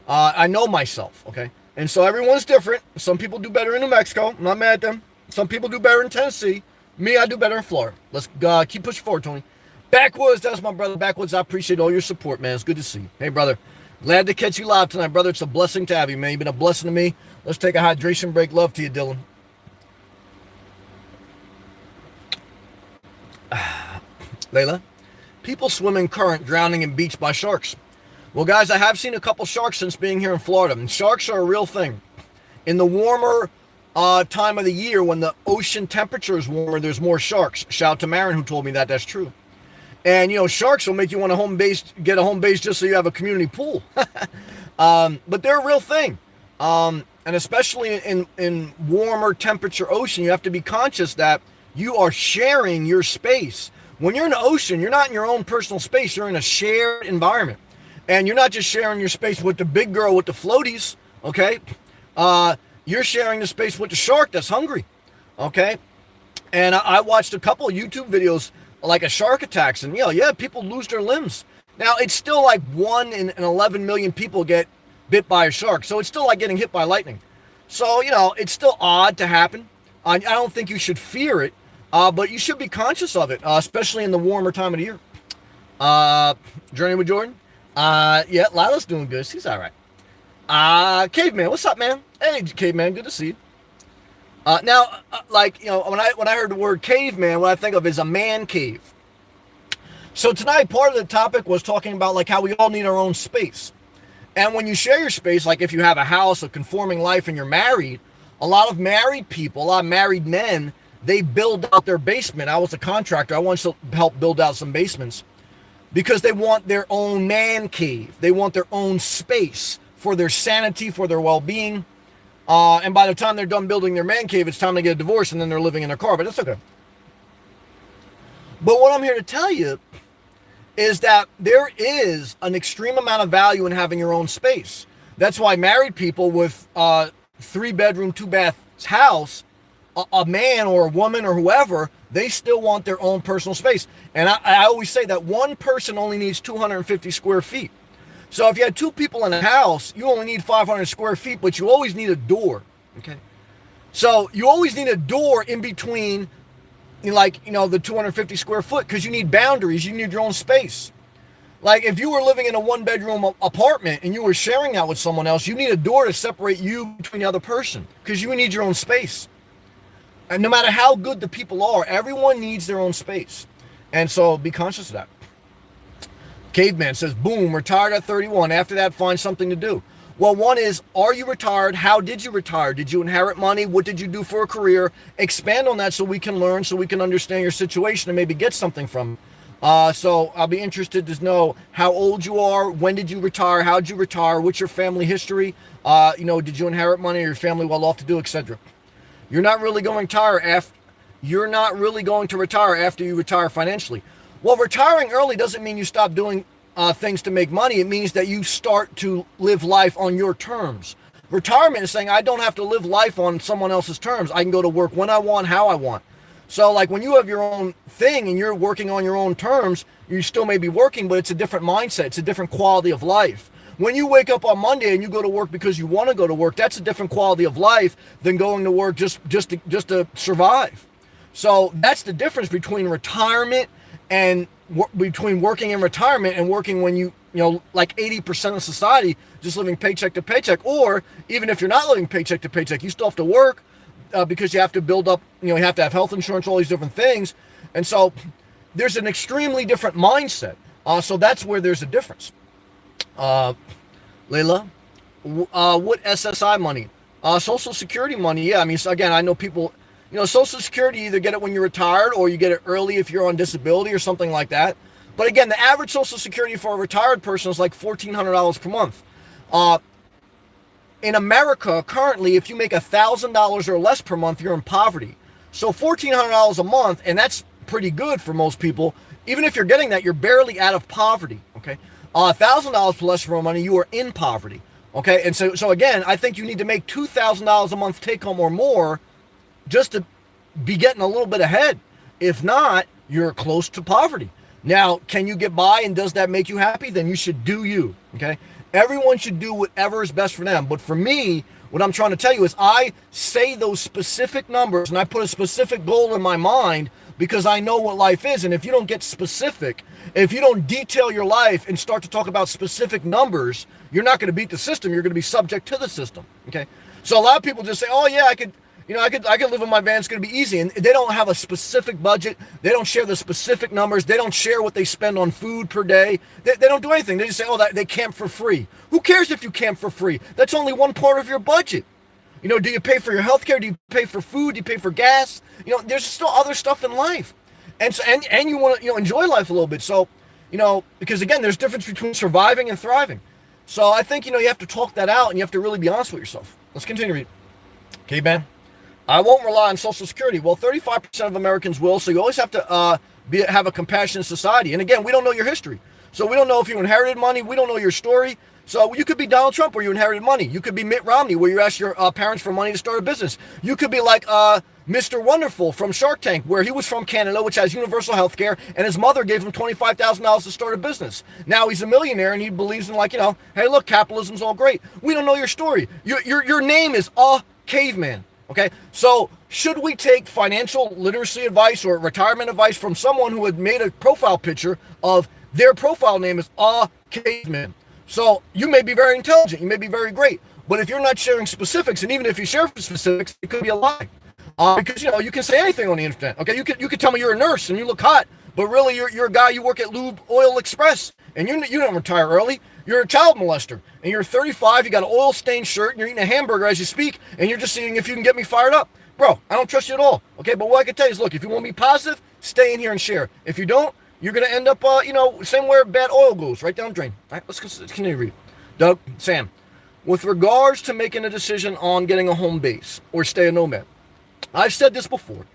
S1: I know myself, okay? And so everyone's different. Some people do better in New Mexico. I'm not mad at them. Some people do better in Tennessee. Me, I do better in Florida. Let's keep pushing forward, Tony. Backwoods, that's my brother. Backwoods, I appreciate all your support, man. It's good to see you. Hey, brother. Glad to catch you live tonight, brother. It's a blessing to have you, man. You've been a blessing to me. Let's take a hydration break. Love to you, Dylan. Layla, people swim in current, drowning in beach by sharks. Well, guys, I have seen a couple sharks since being here in Florida. And sharks are a real thing. In the warmer time of the year, when the ocean temperature is warmer, there's more sharks. Shout out to Marin who told me that. That's true. And, sharks will make you want get a home base just so you have a community pool. But they're a real thing. And especially in warmer temperature ocean, you have to be conscious that you are sharing your space. When you're in the ocean, you're not in your own personal space. You're in a shared environment. And you're not just sharing your space with the big girl with the floaties, okay? You're sharing the space with the shark that's hungry, okay? And I watched a couple of YouTube videos like a shark attacks, and people lose their limbs. Now, it's still like 1 in 11 million people get bit by a shark, so it's still like getting hit by lightning. So, it's still odd to happen. I don't think you should fear it, but you should be conscious of it, especially in the warmer time of the year. Journey with Jordan? Yeah, Lila's doing good. She's all right. Caveman, what's up, man? Hey, Caveman, good to see you. Now, when I heard the word caveman, what I think of is a man cave. So tonight, part of the topic was talking about like how we all need our own space. And when you share your space, like if you have a house, a conforming life, and you're married, a lot of married people, a lot of married men, they build out their basement. I was a contractor. I once helped build out some basements because they want their own man cave. They want their own space for their sanity, for their well-being. And by the time they're done building their man cave, it's time to get a divorce, and then they're living in their car. But it's okay. But what I'm here to tell you is that there is an extreme amount of value in having your own space. That's why married people with 3-bedroom, 2-bath house, a man or a woman or whoever, they still want their own personal space. And I always say that one person only needs 250 square feet. So if you had 2 people in a house, you only need 500 square feet, but you always need a door. Okay. So you always need a door in between, like, the 250 square foot, because you need boundaries. You need your own space. Like if you were living in a 1-bedroom apartment and you were sharing that with someone else, you need a door to separate you between the other person, because you need your own space. And no matter how good the people are, everyone needs their own space. And so be conscious of that. Caveman says, boom, retired at 31. After that, find something to do. Well, one is, are you retired? How did you retire? Did you inherit money? What did you do for a career? Expand on that so we can learn, so we can understand your situation and maybe get something from it. So I'll be interested to know how old you are. When did you retire? How did you retire? What's your family history? Did you inherit money, or your family well off to do, etc.? You're not really going to retire after you retire financially. Well, retiring early doesn't mean you stop doing things to make money. It means that you start to live life on your terms. Retirement is saying, I don't have to live life on someone else's terms. I can go to work when I want, how I want. So like when you have your own thing and you're working on your own terms, you still may be working, but it's a different mindset. It's a different quality of life. When you wake up on Monday and you go to work because you want to go to work, that's a different quality of life than going to work just to survive. So that's the difference between retirement and between working and retirement, and working when like 80% of society just living paycheck to paycheck. Or even if you're not living paycheck to paycheck, you still have to work because you have to build up, you have to have health insurance, all these different things. And so there's an extremely different mindset. So that's where there's a difference. Layla, what SSI money? Social Security money. Yeah, I mean, so again, I know people, Social Security, you either get it when you're retired or you get it early if you're on disability or something like that. But again, the average Social Security for a retired person is like $1,400 per month. In America, currently, if you make $1,000 or less per month, you're in poverty. So $1,400 a month, and that's pretty good for most people. Even if you're getting that, you're barely out of poverty, okay? $1,000 less for money, you are in poverty, okay? And so again, I think you need to make $2,000 a month take home or more just to be getting a little bit ahead. If not, you're close to poverty. Now, can you get by, and does that make you happy? Then you should do you, okay? Everyone should do whatever is best for them. But for me, what I'm trying to tell you is I say those specific numbers and I put a specific goal in my mind because I know what life is. And if you don't get specific, if you don't detail your life and start to talk about specific numbers, you're not going to beat the system. You're going to be subject to the system, okay? So a lot of people just say, oh yeah, I could live in my van. It's going to be easy. And they don't have a specific budget. They don't share the specific numbers. They don't share what they spend on food per day. They don't do anything. They just say, they camp for free. Who cares if you camp for free? That's only one part of your budget. Do you pay for your health care? Do you pay for food? Do you pay for gas? There's still other stuff in life. And so, and you want to, enjoy life a little bit. So, because again, there's a difference between surviving and thriving. So I think, you have to talk that out and you have to really be honest with yourself. Let's continue to read. Okay, Ben. I won't rely on Social Security. Well, 35% of Americans will, so you always have to have a compassionate society. And again, we don't know your history. So we don't know if you inherited money. We don't know your story. So you could be Donald Trump where you inherited money. You could be Mitt Romney where you asked your parents for money to start a business. You could be like Mr. Wonderful from Shark Tank, where he was from Canada, which has universal health care, and his mother gave him $25,000 to start a business. Now he's a millionaire and he believes in hey, look, capitalism's all great. We don't know your story. Your name is a caveman. Okay, so should we take financial literacy advice or retirement advice from someone who had made a profile picture of their profile name is a caveman? So you may be very intelligent, you may be very great, but if you're not sharing specifics, and even if you share specifics, it could be a lie. Because you can say anything on the internet. Okay, you could tell me you're a nurse and you look hot, but really you're a guy, you work at Lube Oil Express, and you don't retire early. You're a child molester, and you're 35, you got an oil-stained shirt, and you're eating a hamburger as you speak, and you're just seeing if you can get me fired up. bro, I don't trust you at all. Okay, but what I can tell you is, look, if you want to be positive, stay in here and share. If you don't, you're going to end up, same where bad oil goes, right down the drain. All right, let's continue to read. Doug, Sam, with regards to making a decision on getting a home base or stay a nomad, I've said this before.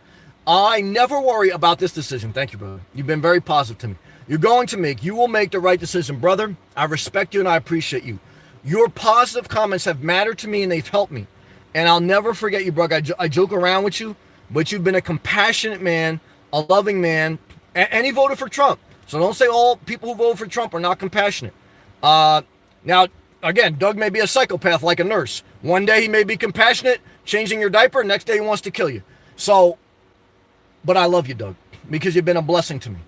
S1: I never worry about this decision. Thank you, brother. You've been very positive to me. You will make the right decision, brother. I respect you and I appreciate you. Your positive comments have mattered to me and they've helped me. And I'll never forget you, brother. I joke around with you, but you've been a compassionate man, a loving man, and he voted for Trump. So don't say all people who vote for Trump are not compassionate. Now, again, Doug may be a psychopath like a nurse. One day he may be compassionate, changing your diaper. Next day he wants to kill you. So, but I love you, Doug, because you've been a blessing to me.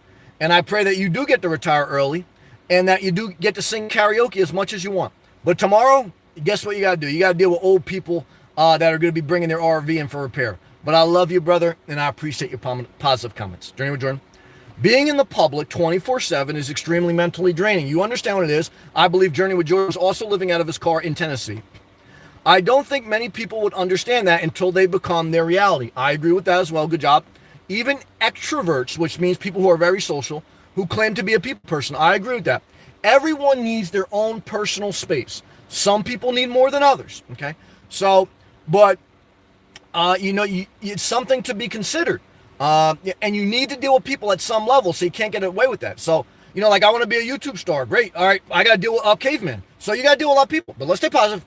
S1: And I pray that you do get to retire early and that you do get to sing karaoke as much as you want. But tomorrow, guess what you got to do? You got to deal with old people that are going to be bringing their RV in for repair. But I love you, brother, and I appreciate your positive comments. Journey with Jordan. Being in the public 24/7 is extremely mentally draining. You understand what it is. I believe Journey with Jordan is also living out of his car in Tennessee. I don't think many people would understand that until they become their reality. I agree with that as well. Good job. Even extroverts, which means people who are very social, who claim to be a people person. I agree with that. Everyone needs their own personal space. Some people need more than others. Okay. So, but, it's something to be considered. And you need to deal with people at some level, so you can't get away with that. So, like I want to be a YouTube star. Great. All right. I got to deal with a caveman. So you got to deal with a lot of people, but let's stay positive.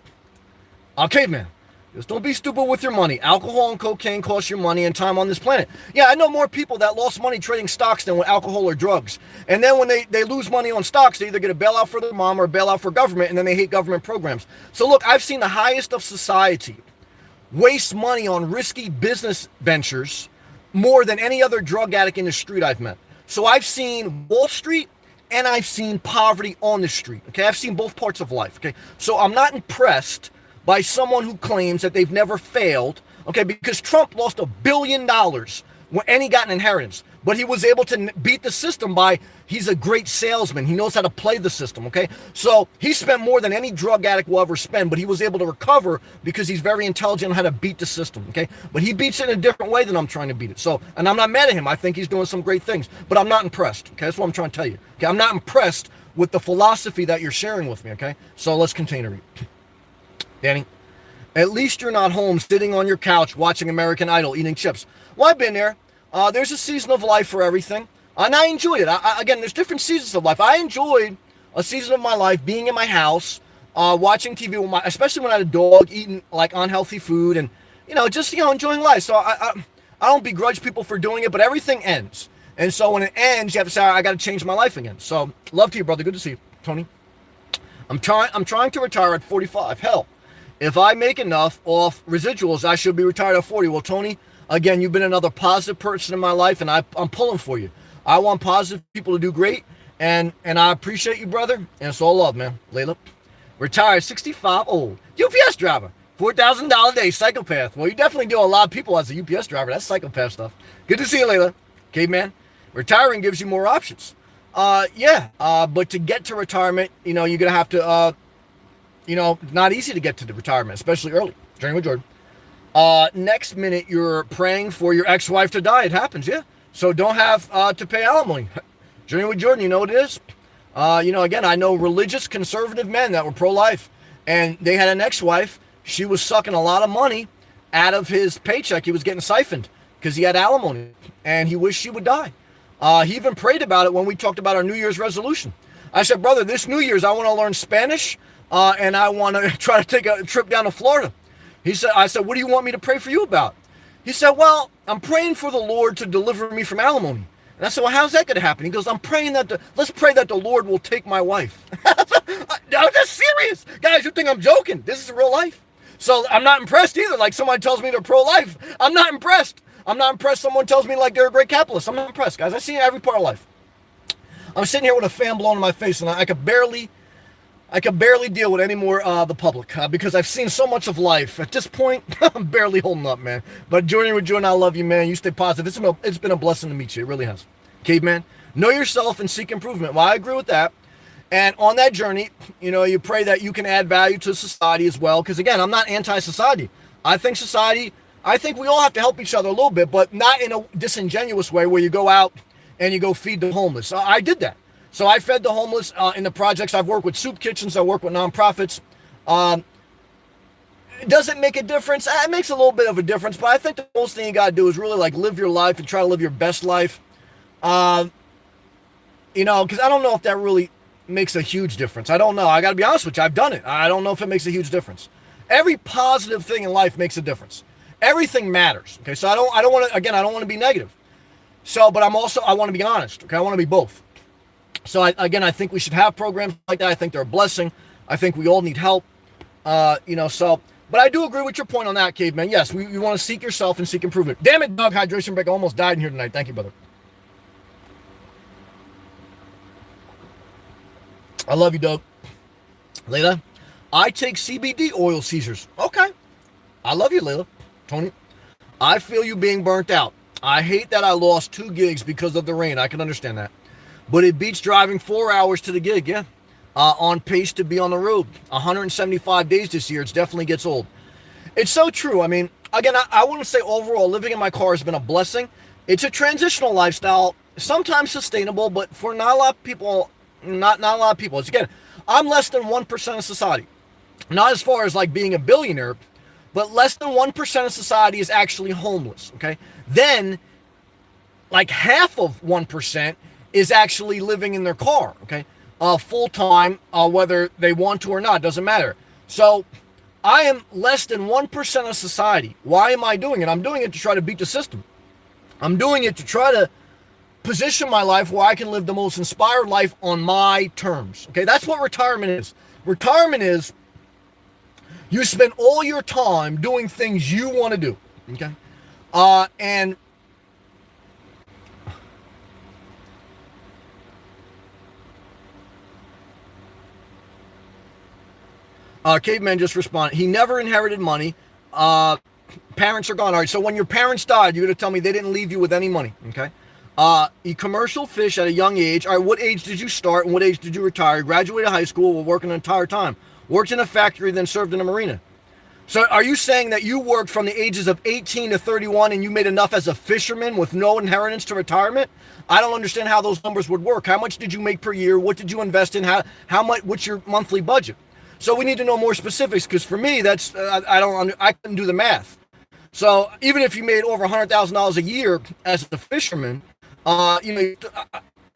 S1: Caveman. Just don't be stupid with your money. Alcohol and cocaine cost you money and time on this planet. Yeah, I know more people that lost money trading stocks than with alcohol or drugs. And then when they lose money on stocks, they either get a bailout for their mom or a bailout for government, and then they hate government programs. So look, I've seen the highest of society waste money on risky business ventures more than any other drug addict in the street I've met. So I've seen Wall Street and I've seen poverty on the street. Okay, I've seen both parts of life. Okay, so I'm not impressed by someone who claims that they've never failed, okay, because Trump lost $1 billion and he got an inheritance, but he was able to beat the system he's a great salesman. He knows how to play the system, okay? So he spent more than any drug addict will ever spend, but he was able to recover because he's very intelligent on how to beat the system, okay? But he beats it in a different way than I'm trying to beat it. So, and I'm not mad at him. I think he's doing some great things, but I'm not impressed, okay? That's what I'm trying to tell you, okay? I'm not impressed with the philosophy that you're sharing with me, okay? So let's continue to read. Danny, at least you're not home sitting on your couch watching American Idol eating chips. Well, I've been there. There's a season of life for everything. And I enjoy it. Again, there's different seasons of life. I enjoyed a season of my life being in my house, watching TV, especially when I had a dog, eating like unhealthy food and, enjoying life. So I don't begrudge people for doing it, but everything ends. And so when it ends, you have to say, I got to change my life again. So love to you, brother. Good to see you, Tony. I'm trying to retire at 45. Hell, if I make enough off residuals, I should be retired at 40. Well, Tony, again, you've been another positive person in my life, and I'm pulling for you. I want positive people to do great, and I appreciate you, brother, and it's all love, man. Layla, retired, 65, old, UPS driver, $4,000 a day, psychopath. Well, you definitely do a lot of people as a UPS driver. That's psychopath stuff. Good to see you, Layla. Caveman, retiring gives you more options. But to get to retirement, you're going to have to, not easy to get to the retirement, especially early. Journey with Jordan. Next minute, you're praying for your ex-wife to die. It happens, yeah. So don't have to pay alimony. Journey with Jordan, you know what it is? Again, I know religious conservative men that were pro-life, and they had an ex-wife. She was sucking a lot of money out of his paycheck. He was getting siphoned because he had alimony, and he wished she would die. He even prayed about it when we talked about our New Year's resolution. I said, brother, this New Year's, I want to learn Spanish, and I want to try to take a trip down to Florida. I said, what do you want me to pray for you about? He said, well, I'm praying for the Lord to deliver me from alimony. And I said, well, how's that going to happen? He goes, let's pray that the Lord will take my wife. That's serious. Guys, you think I'm joking. This is real life. So I'm not impressed either. Like somebody tells me they're pro-life. I'm not impressed. I'm not impressed someone tells me like they're a great capitalist. I'm not impressed, guys. I see every part of life. I'm sitting here with a fan blowing in my face, and I could barely deal with any more the public because I've seen so much of life. At this point, I'm barely holding up, man. But Journey with Jordan, I love you, man. You stay positive. It's been a blessing to meet you. It really has. Caveman, know yourself and seek improvement. Well, I agree with that. And on that journey, you pray that you can add value to society as well. Because again, I'm not anti-society. I think society I think we all have to help each other a little bit, but not in a disingenuous way where you go out and you go feed the homeless. I did that. So I fed the homeless in the projects. I've worked with soup kitchens. I work with nonprofits. Does it make a difference? It makes a little bit of a difference, but I think the most thing you got to do is really like live your life and try to live your best life. Because I don't know if that really makes a huge difference. I don't know. I got to be honest with you. I've done it. I don't know if it makes a huge difference. Every positive thing in life makes a difference. Everything matters. Okay, so I don't want to be negative. So, but I want to be honest. Okay, I want to be both. So I think we should have programs like that. I think they're a blessing. I think we all need help. But I do agree with your point on that, Caveman. Yes, you want to seek yourself and seek improvement. Damn it, Doug, hydration break. I almost died in here tonight. Thank you, brother. I love you, Doug. Layla, I take CBD oil seizures. Okay. I love you, Layla. Tony, I feel you being burnt out. I hate that I lost 2 gigs because of the rain. I can understand that. But it beats driving 4 hours to the gig, yeah. On pace to be on the road. 175 days this year. It definitely gets old. It's so true. I mean, again, I want to say overall, living in my car has been a blessing. It's a transitional lifestyle, sometimes sustainable, but for not a lot of people, not a lot of people. It's, again, I'm less than 1% of society. Not as far as like being a billionaire, but less than 1% of society is actually homeless, okay? Then, like half of 1% is actually living in their car, okay? Full-time, whether they want to or not, doesn't matter. So I am less than 1% of society. Why am I doing it? I'm doing it to try to beat the system. I'm doing it to try to position my life where I can live the most inspired life on my terms. Okay, that's what retirement is. Retirement is you spend all your time doing things you want to do. Okay, and Caveman just responded. He never inherited money. Parents are gone. All right, so when your parents died, you're going to tell me they didn't leave you with any money, okay? You commercial fish at a young age. All right, what age did you start and what age did you retire? Graduated high school while working the entire time. Worked in a factory, then served in a marina. So are you saying that you worked from the ages of 18 to 31 and you made enough as a fisherman with no inheritance to retirement? I don't understand how those numbers would work. How much did you make per year? What did you invest in? How much? What's your monthly budget? So we need to know more specifics because for me, that's I couldn't do the math. So even if you made over $100,000 a year as a fisherman, I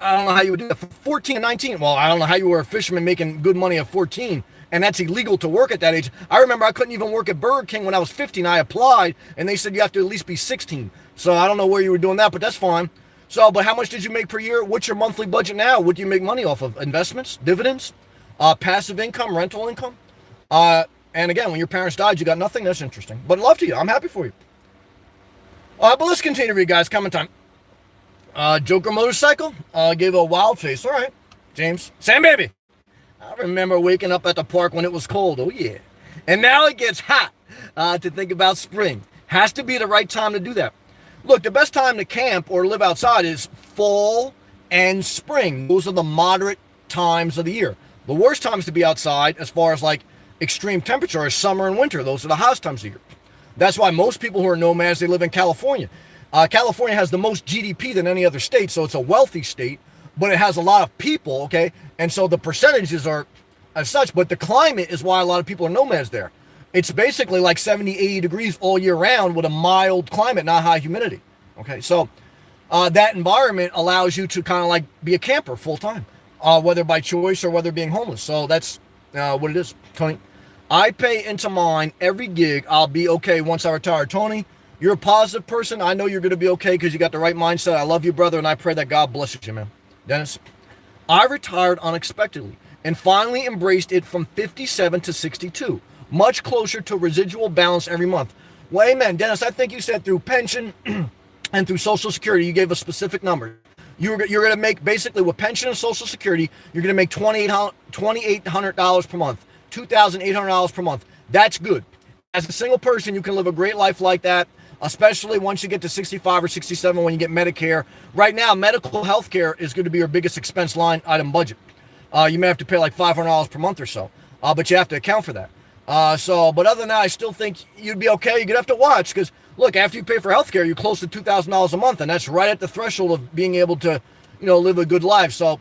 S1: don't know how you would do that. For 14 and 19, well, I don't know how you were a fisherman making good money at 14, and that's illegal to work at that age. I remember I couldn't even work at Burger King when I was 15. I applied, and they said you have to at least be 16. So I don't know where you were doing that, but that's fine. So, but how much did you make per year? What's your monthly budget now? What do you make money off of? Investments, dividends? Passive income, rental income. And again, when your parents died, you got nothing. That's interesting. But love to you. I'm happy for you. But let's continue to read, guys. Comment time. Joker Motorcycle gave a wild face. All right. James. Sam, baby. I remember waking up at the park when it was cold. Oh, yeah. And now it gets hot to think about spring. Has to be the right time to do that. Look, the best time to camp or live outside is fall and spring. Those are the moderate times of the year. The worst times to be outside, as far as like extreme temperature, is summer and winter. Those are the hottest times of year. That's why most people who are nomads, they live in California. California has the most GDP than any other state, so it's a wealthy state, but it has a lot of people, okay? And so the percentages are as such, but the climate is why a lot of people are nomads there. It's basically like 70, 80 degrees all year round with a mild climate, not high humidity, okay? So that environment allows you to kind of like be a camper full time. Whether by choice or whether being homeless. So that's what it is, Tony. I pay into mine every gig. I'll be okay once I retire. Tony, you're a positive person. I know you're going to be okay because you got the right mindset. I love you, brother, and I pray that God blesses you, man. Dennis, I retired unexpectedly and finally embraced it from 57 to 62, much closer to residual balance every month. Well, amen. Dennis, I think you said through pension and through Social Security, you gave a specific number. You're going to make, basically with pension and Social Security, you're going to make $2,800 per month, $2,800 per month. That's good. As a single person, you can live a great life like that, especially once you get to 65 or 67 when you get Medicare. Right now, medical health care is going to be your biggest expense line item budget. You may have to pay like $500 per month or so, but you have to account for that. But other than that, I still think you'd be okay. You're going to have to watch because look, after you pay for healthcare, you're close to $2,000 a month, and that's right at the threshold of being able to, live a good life. So,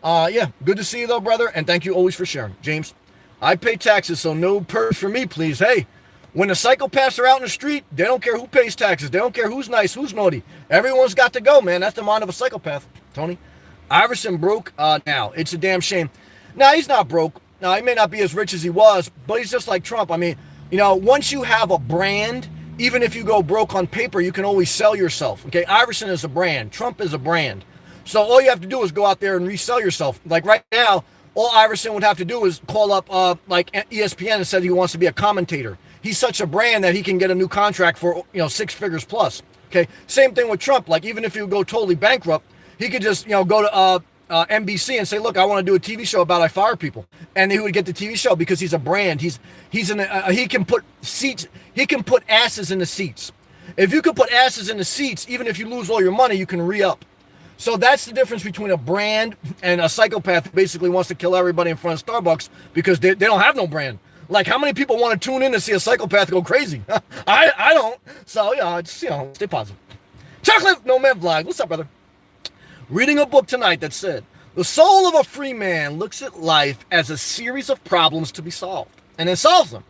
S1: yeah, good to see you though, brother, and thank you always for sharing. James, I pay taxes, so no purge for me, please. Hey, when the psychopaths are out in the street, they don't care who pays taxes. They don't care who's nice, who's naughty. Everyone's got to go, man. That's the mind of a psychopath, Tony. Iverson broke now. It's a damn shame. Now, he's not broke. Now, he may not be as rich as he was, but he's just like Trump. I mean, once you have a brand, even if you go broke on paper, you can always sell yourself. Okay, Iverson is a brand. Trump is a brand. So all you have to do is go out there and resell yourself. Like right now, all Iverson would have to do is call up like ESPN and said he wants to be a commentator. He's such a brand that he can get a new contract for 6 figures plus. Okay, same thing with Trump. Like even if you go totally bankrupt, he could just go to NBC and say, look, I want to do a TV show about I fire people, and he would get the TV show because he's a brand. He can put seats. He can put asses in the seats. If you can put asses in the seats, even if you lose all your money, you can re-up. So that's the difference between a brand and a psychopath who basically wants to kill everybody in front of Starbucks because they don't have no brand. Like, how many people want to tune in to see a psychopath go crazy? I don't. So, stay positive. Chocolate Nomad Vlog. What's up, brother? Reading a book tonight that said, the soul of a free man looks at life as a series of problems to be solved, and then solves them,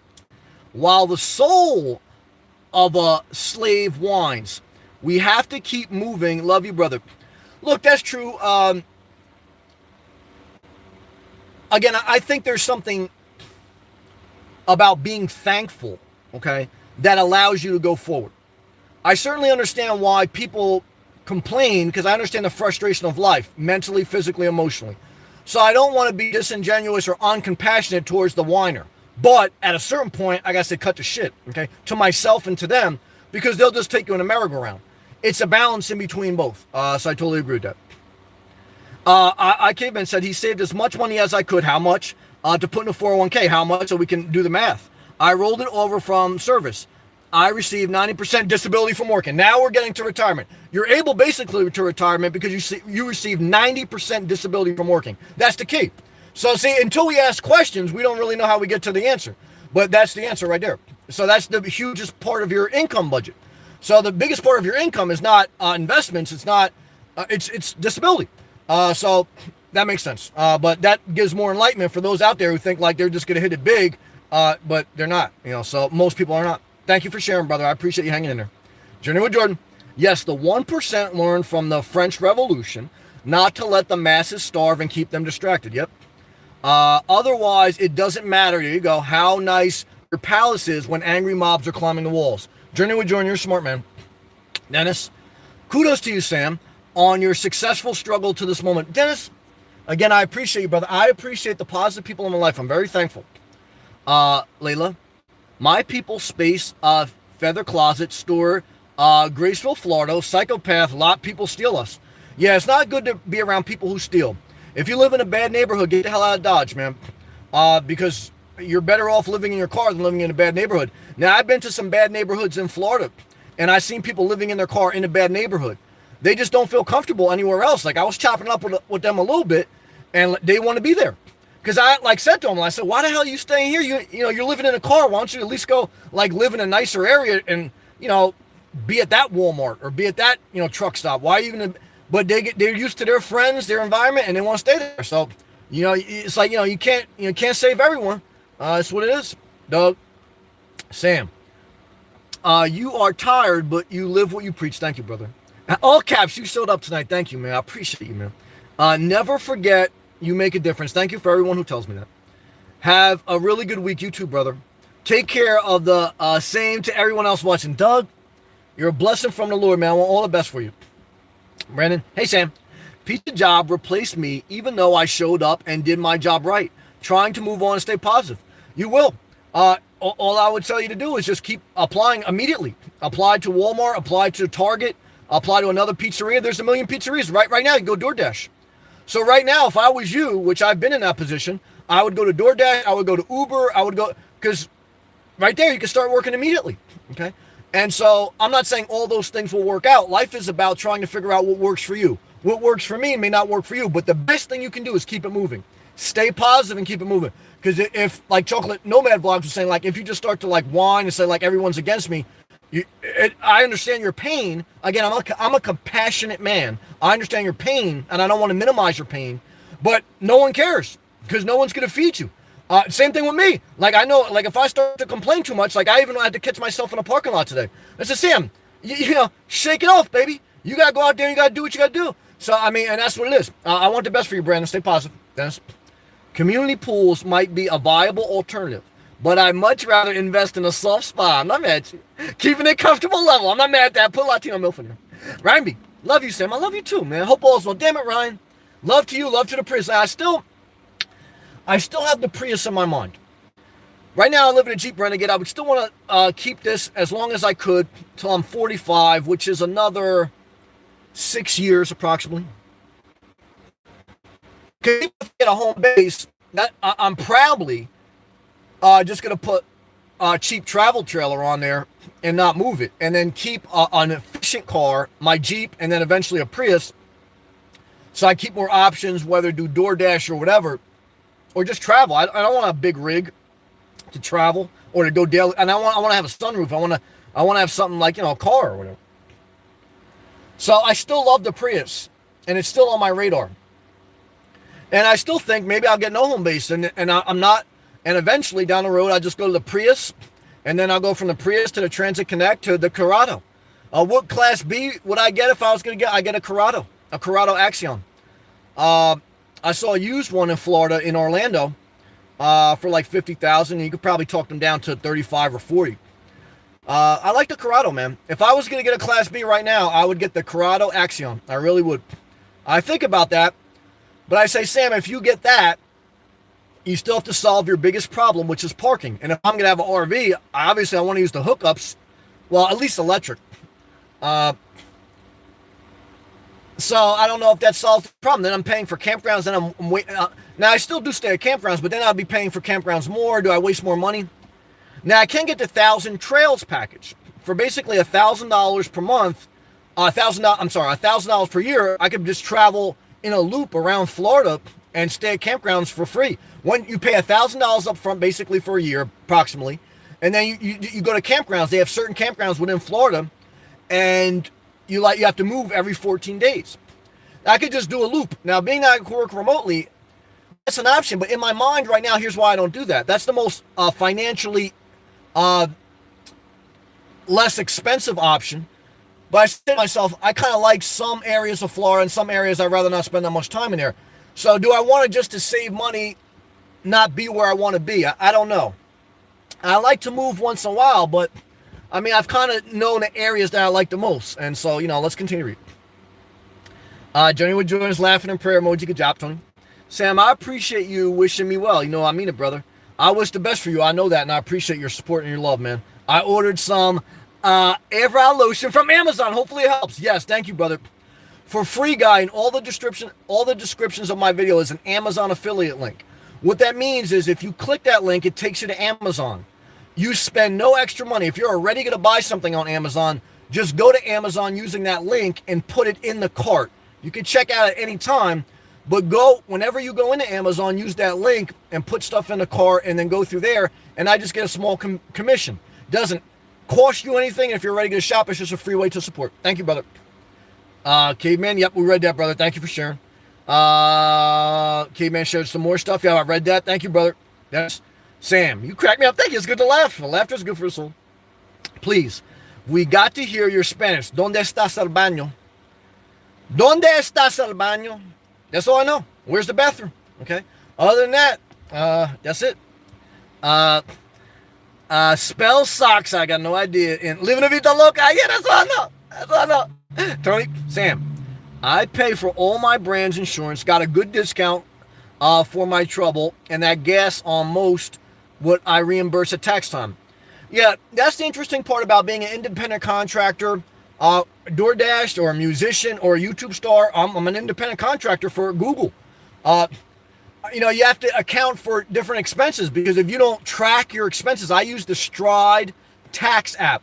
S1: while the soul of a slave whines. We have to keep moving. Love you, brother. Look, that's true. Again, I think there's something about being thankful, okay, that allows you to go forward. I certainly understand why people complain, because I understand the frustration of life, mentally, physically, emotionally. So I don't want to be disingenuous or uncompassionate towards the whiner. But at a certain point, I got to say, cut the shit, okay, to myself and to them, because they'll just take you in a merry-go-round. It's a balance in between both. So I totally agree with that. I Caveman said he saved as much money as I could. How much? To put in a 401k. How much? So we can do the math. I rolled it over from service. I received 90% disability from working. Now we're getting to retirement. You're able basically to retirement because you receive 90% disability from working. That's the key. So see, until we ask questions, we don't really know how we get to the answer. But that's the answer right there. So that's the hugest part of your income budget. So the biggest part of your income is not investments. It's not. It's disability. So that makes sense. But that gives more enlightenment for those out there who think like they're just going to hit it big, but they're not. So most people are not. Thank you for sharing, brother. I appreciate you hanging in there. Journey with Jordan. Yes, the 1% learned from the French Revolution not to let the masses starve and keep them distracted. Yep. Otherwise, it doesn't matter. There you go. How nice your palace is when angry mobs are climbing the walls. Journey with Jordan. You're a smart man. Dennis, kudos to you, Sam, on your successful struggle to this moment. Dennis, again, I appreciate you, brother. I appreciate the positive people in my life. I'm very thankful. Layla, my people space, feather closet, store, Graceville, Florida, psychopath, lot people steal us. Yeah, it's not good to be around people who steal. If you live in a bad neighborhood, get the hell out of Dodge, man. Because you're better off living in your car than living in a bad neighborhood. Now, I've been to some bad neighborhoods in Florida, and I've seen people living in their car in a bad neighborhood. They just don't feel comfortable anywhere else. Like, I was chopping up with them a little bit, and they want to be there. Because I said to them, I said, why the hell are you staying here? You're living in a car. Why don't you at least go live in a nicer area and be at that Walmart or be at that truck stop? Why are you gonna? But they're used to their friends, their environment, and they want to stay there. So it's like you can't save everyone. That's what it is. Doug, Sam, you are tired, but you live what you preach. Thank you, brother. All caps, you showed up tonight. Thank you, man. I appreciate you, man. Never forget. You make a difference. Thank you for everyone who tells me that. Have a really good week. You too, brother. Take care of the same to everyone else watching. Doug, you're a blessing from the Lord, man. I want all the best for you. Brandon, hey, Sam. Pizza job replaced me even though I showed up and did my job right. Trying to move on and stay positive. You will. All I would tell you to do is just keep applying immediately. Apply to Walmart. Apply to Target. Apply to another pizzeria. There's a million pizzerias. Right now, you can go DoorDash. So right now, if I was you, which I've been in that position, I would go to DoorDash, I would go to Uber, because right there, you can start working immediately, okay? And so I'm not saying all those things will work out. Life is about trying to figure out what works for you. What works for me may not work for you, but the best thing you can do is keep it moving. Stay positive and keep it moving. Because if, like Chocolate Nomad Vlogs was saying, if you just start to whine and say, everyone's against me, I understand your pain. Again, I'm a compassionate man. I understand your pain, and I don't want to minimize your pain, but no one cares because no one's going to feed you. Same thing with me. Like, I know, like, if I start to complain too much, like, I even had to catch myself in a parking lot today. I said, Sam, you know, shake it off, baby. You got to go out there and you got to do what you got to do. So, I mean, and that's what it is. I want the best for you, Brandon. Stay positive. Dennis. Community pools might be a viable alternative, but I'd much rather invest in a soft spa. I'm not mad at you. Keeping it comfortable level. I'm not mad at that. Put Latino MILF in there. Ryan B. Love you, Sam. I love you too, man. Hope all's well. Damn it, Ryan. Love to you. Love to the Prius. I still have the Prius in my mind. Right now, I live in a Jeep Renegade. I would still want to keep this as long as I could till I'm 45, which is another 6 years approximately. Get a home base. I'm proudly just going to put a cheap travel trailer on there and not move it, and then keep an efficient car, my Jeep, and then eventually a Prius, so I keep more options, whether do DoorDash or whatever, or just travel. I don't want a big rig to travel or to go daily, and I want to have a sunroof. I want to have something like, you know, a car or whatever. So I still love the Prius, and it's still on my radar. And I still think maybe I'll get no home base, and I'm not. And eventually down the road, I'll just go to the Prius, and then I'll go from the Prius to the Transit Connect to the Corrado. What Class B would I get if I was going to get? I get a Corrado Axion. I saw a used one in Florida, in Orlando, for like $50,000. You could probably talk them down to 35 or 40. I like the Corrado, man. If I was going to get a Class B right now, I would get the Corrado Axion. I really would. I think about that. But I say, Sam, if you get that, you still have to solve your biggest problem, which is parking. And if I'm going to have an RV, obviously I want to use the hookups. Well, at least electric. So I don't know if that solves the problem. Then I'm paying for campgrounds. Then I'm waiting. Now, I still do stay at campgrounds, but then I'll be paying for campgrounds more. Do I waste more money? Now, I can get the 1,000 Trails package. For basically $1,000 per month. $1,000 per year. I could just travel in a loop around Florida and stay at campgrounds for free. When you pay $1,000 up front, basically for a year, approximately, and then you go to campgrounds. They have certain campgrounds within Florida, and you have to move every 14 days. I could just do a loop. Now, being that I can work remotely, that's an option. But in my mind right now, here's why I don't do that. That's the most financially less expensive option. But I said to myself, I kind of like some areas of Florida, and some areas I'd rather not spend that much time in there. So do I want to, just to save money, not be where I want to be? I don't know. I like to move once in a while, but I mean, I've kind of known the areas that I like the most. And so, you know, let's continue to read. Johnny would join us, laughing and prayer emoji. Good job, Tony. Sam, I appreciate you wishing me well. You know, I mean it, brother. I wish the best for you. I know that, and I appreciate your support and your love, man. I ordered some Air lotion from Amazon. Hopefully it helps. Yes, thank you, brother. For free, guy, and all the descriptions of my video is an Amazon affiliate link. What that means is if you click that link, it takes you to Amazon. You spend no extra money. If you're already going to buy something on Amazon, just go to Amazon using that link and put it in the cart. You can check out at any time, but whenever you go into Amazon, use that link and put stuff in the cart and then go through there, and I just get a small commission. Doesn't cost you anything. If you're ready to shop, it's just a free way to support. Thank you, brother. Caveman, yep, we read that, brother. Thank you for sharing. Caveman shared some more stuff. Yeah, I read that. Thank you, brother. Yes. Sam, you cracked me up. Thank you. It's good to laugh. Laughter is good for the soul. Please, we got to hear your Spanish. ¿Dónde estás el baño? ¿Dónde estás el baño? That's all I know. Where's the bathroom? Okay. Other than that, that's it. Spell socks. I got no idea. And living a vida loca. Yeah, that's all I know. That's all I know. Tony, Sam, I pay for all my brand's insurance. Got a good discount for my trouble, and that gas on most what I reimburse at tax time. Yeah, that's the interesting part about being an independent contractor, DoorDash, or a musician, or a YouTube star. I'm an independent contractor for Google. You know, you have to account for different expenses, because if you don't track your expenses, I use the Stride tax app.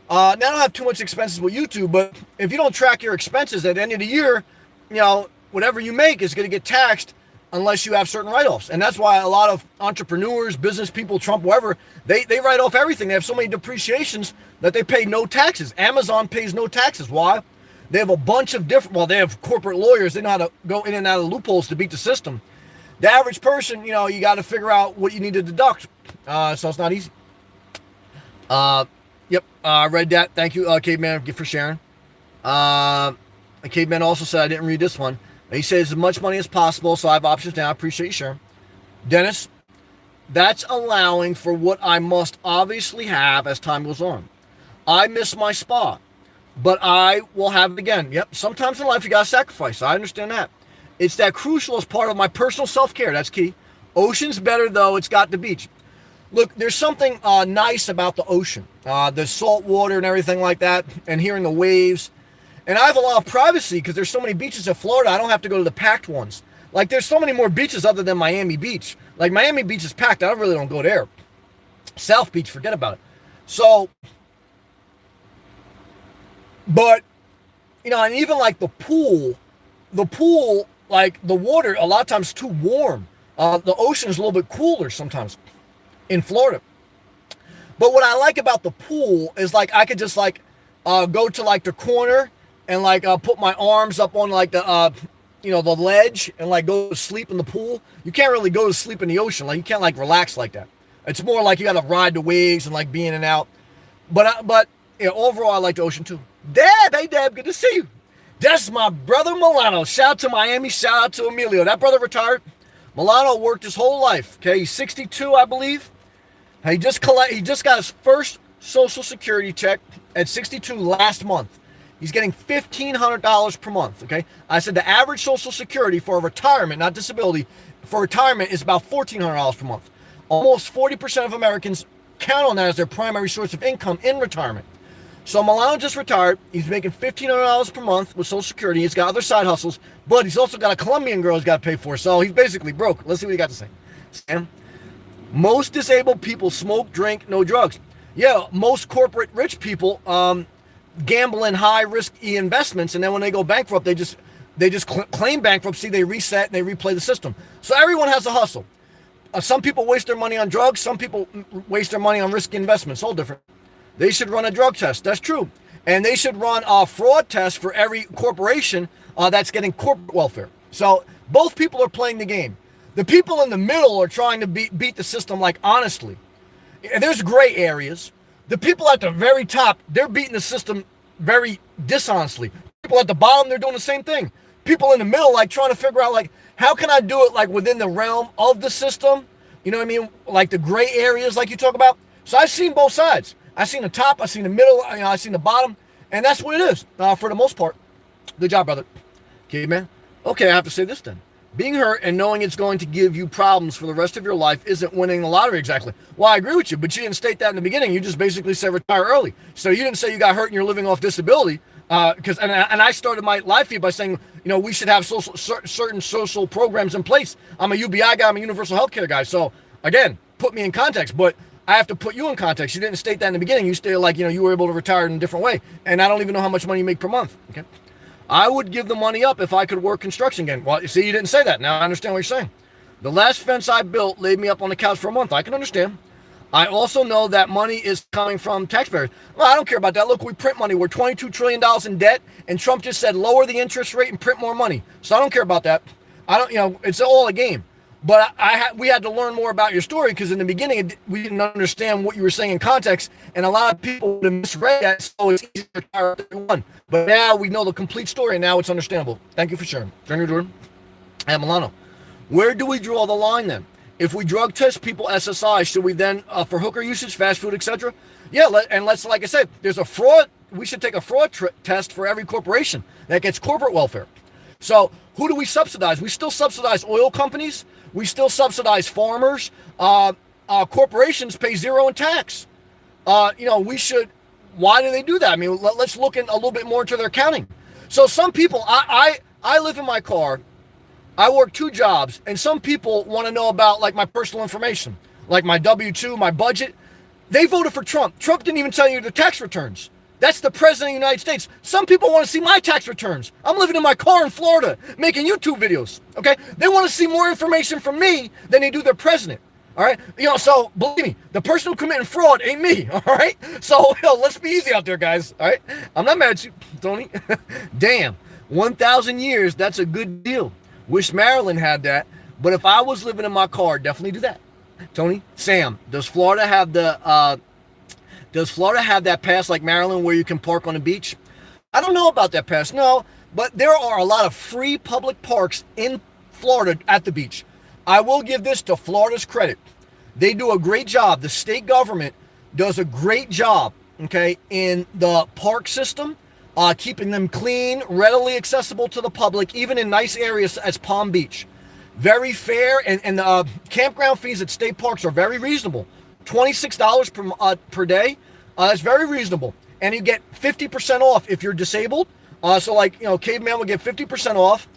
S1: Now, I don't have too much expenses with YouTube, but if you don't track your expenses at the end of the year, you know, whatever you make is going to get taxed unless you have certain write-offs. And that's why a lot of entrepreneurs, business people, Trump, whoever, they write off everything. They have so many depreciations that they pay no taxes. Amazon pays no taxes. Why? They have a bunch of they have corporate lawyers. They know how to go in and out of loopholes to beat the system. The average person, you got to figure out what you need to deduct. So it's not easy. Yep, I read that. Thank you, Caveman, for sharing. Caveman also said, I didn't read this one. He says, as much money as possible, so I have options now. I appreciate you sharing. Dennis, that's allowing for what I must obviously have as time goes on. I miss my spa, but I will have it again. Yep, sometimes in life you got to sacrifice. I understand that. It's that crucial as part of my personal self-care. That's key. Ocean's better, though. It's got the beach. Look, there's something nice about the ocean. The salt water and everything like that, and hearing the waves. And I have a lot of privacy because there's so many beaches in Florida. I don't have to go to the packed ones. Like, there's so many more beaches other than Miami Beach. Like, Miami Beach is packed. I really don't go there. South Beach, forget about it. So, but, and even like the pool, like the water, a lot of times too warm. The ocean is a little bit cooler sometimes in Florida. But what I like about the pool is like I could just like go to like the corner and like put my arms up on like the the ledge and like go to sleep in the pool. You can't really go to sleep in the ocean. Like you can't like relax like that. It's more like you got to ride the waves and like be in and out. But overall I like the ocean too. Deb, hey Deb, good to see you. That's my brother Milano. Shout out to Miami. Shout out to Emilio. That brother retired. Milano worked his whole life. Okay, he's 62, I believe. He just got his first Social Security check at 62 last month. He's getting $1,500 per month. Okay, I said the average Social Security for a retirement, not disability, for retirement is about $1,400 per month. Almost 40% of Americans count on that as their primary source of income in retirement. So Milano just retired. He's making $1,500 per month with Social Security. He's got other side hustles, but he's also got a Colombian girl he's got to pay for. So he's basically broke. Let's see what he got to say. Sam, most disabled people smoke, drink, no drugs. Yeah, most corporate rich people gamble in high risky investments, and then when they go bankrupt, they just claim bankruptcy. They reset and they replay the system. So everyone has a hustle. Some people waste their money on drugs. Some people waste their money on risky investments. All different. They should run a drug test. That's true. And they should run a fraud test for every corporation that's getting corporate welfare. So both people are playing the game. The people in the middle are trying to beat the system like honestly. There's gray areas. The people at the very top, they're beating the system very dishonestly. People at the bottom, they're doing the same thing. People in the middle, like trying to figure out like, how can I do it like within the realm of the system? You know what I mean? Like the gray areas like you talk about. So I've seen both sides. I've seen the top, I've seen the middle, I've seen the bottom, and that's what it is for the most part. Good job, brother. Okay, man. Okay, I have to say this then. Being hurt and knowing it's going to give you problems for the rest of your life isn't winning the lottery exactly. Well, I agree with you, but you didn't state that in the beginning. You just basically said retire early. So you didn't say you got hurt and you're living off disability. And I started my live feed by saying, we should have certain social programs in place. I'm a UBI guy. I'm a universal healthcare guy. So again, put me in context, but I have to put you in context. You didn't state that in the beginning. You stated like, you were able to retire in a different way. And I don't even know how much money you make per month. Okay. I would give the money up if I could work construction again. Well, you see, you didn't say that. Now I understand what you're saying. The last fence I built laid me up on the couch for a month. I can understand. I also know that money is coming from taxpayers. Well, I don't care about that. Look, we print money. We're $22 trillion in debt. And Trump just said, lower the interest rate and print more money. So I don't care about that. It's all a game. But we had to learn more about your story because in the beginning, we didn't understand what you were saying in context. And a lot of people would have misread that. So it's easy to retire at 31. But now we know the complete story and now it's understandable. Thank you for sharing. Junior Jordan and Milano. Where do we draw the line then? If we drug test people SSI, should we then, for hooker usage, fast food, etc.? Yeah, let's, like I said, there's a fraud. We should take a fraud test for every corporation that gets corporate welfare. So who do we subsidize? We still subsidize oil companies. We still subsidize farmers. Corporations pay zero in tax. We should. Why do they do that? I mean, let's look in a little bit more into their accounting. So some people, I live in my car. I work 2 jobs, and some people want to know about like my personal information, like my W-2, my budget. They voted for Trump. Trump didn't even tell you the tax returns. That's the president of the United States. Some people want to see my tax returns. I'm living in my car in Florida making YouTube videos, okay? They want to see more information from me than they do their president, all right? So believe me, the person who committing fraud ain't me, all right? So let's be easy out there, guys, all right? I'm not mad at you, Tony. Damn, 1,000 years, that's a good deal. Wish Maryland had that, but if I was living in my car, definitely do that. Tony, Sam, does Florida have that pass like Maryland where you can park on the beach? I don't know about that pass, no, but there are a lot of free public parks in Florida at the beach. I will give this to Florida's credit. They do a great job. The state government does a great job, okay, in the park system, keeping them clean, readily accessible to the public, even in nice areas as Palm Beach. Very fair, and the campground fees at state parks are very reasonable. $26 per day. That's very reasonable. And you get 50% off if you're disabled. So like, Caveman would get 50% off.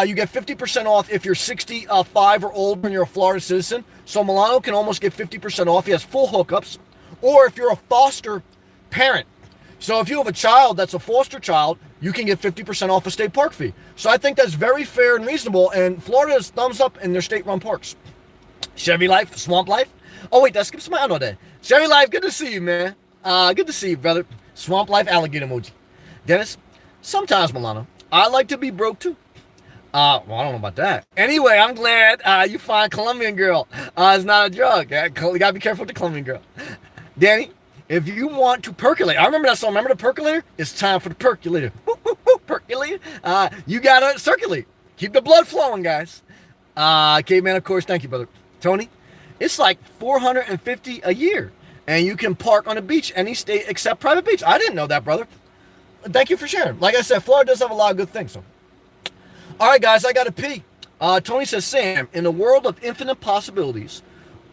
S1: You get 50% off if you're 65 or older and you're a Florida citizen. So Milano can almost get 50% off. He has full hookups. Or if you're a foster parent. So if you have a child that's a foster child, you can get 50% off a state park fee. So I think that's very fair and reasonable. And Florida is thumbs up in their state-run parks. Chevy Life, Swamp Life. Oh, wait, that skips my out there. Chevy Life, good to see you, man. Good to see you, brother. Swamp Life, alligator emoji. Dennis, sometimes, Milano, I like to be broke, too. Well, I don't know about that. Anyway, I'm glad you find Colombian girl. It's not a drug. You gotta be careful with the Colombian girl. Danny, if you want to percolate, I remember that song. Remember the percolator? It's time for the percolator. Woo, woo, woo, percolator. You gotta circulate. Keep the blood flowing, guys. Caveman, of course. Thank you, brother. Tony, it's like $450 a year, and you can park on the beach any state except private beach. I didn't know that, brother. Thank you for sharing. Like I said, Florida does have a lot of good things. So, all right, guys, I gotta pee. Tony says, Sam, in a world of infinite possibilities,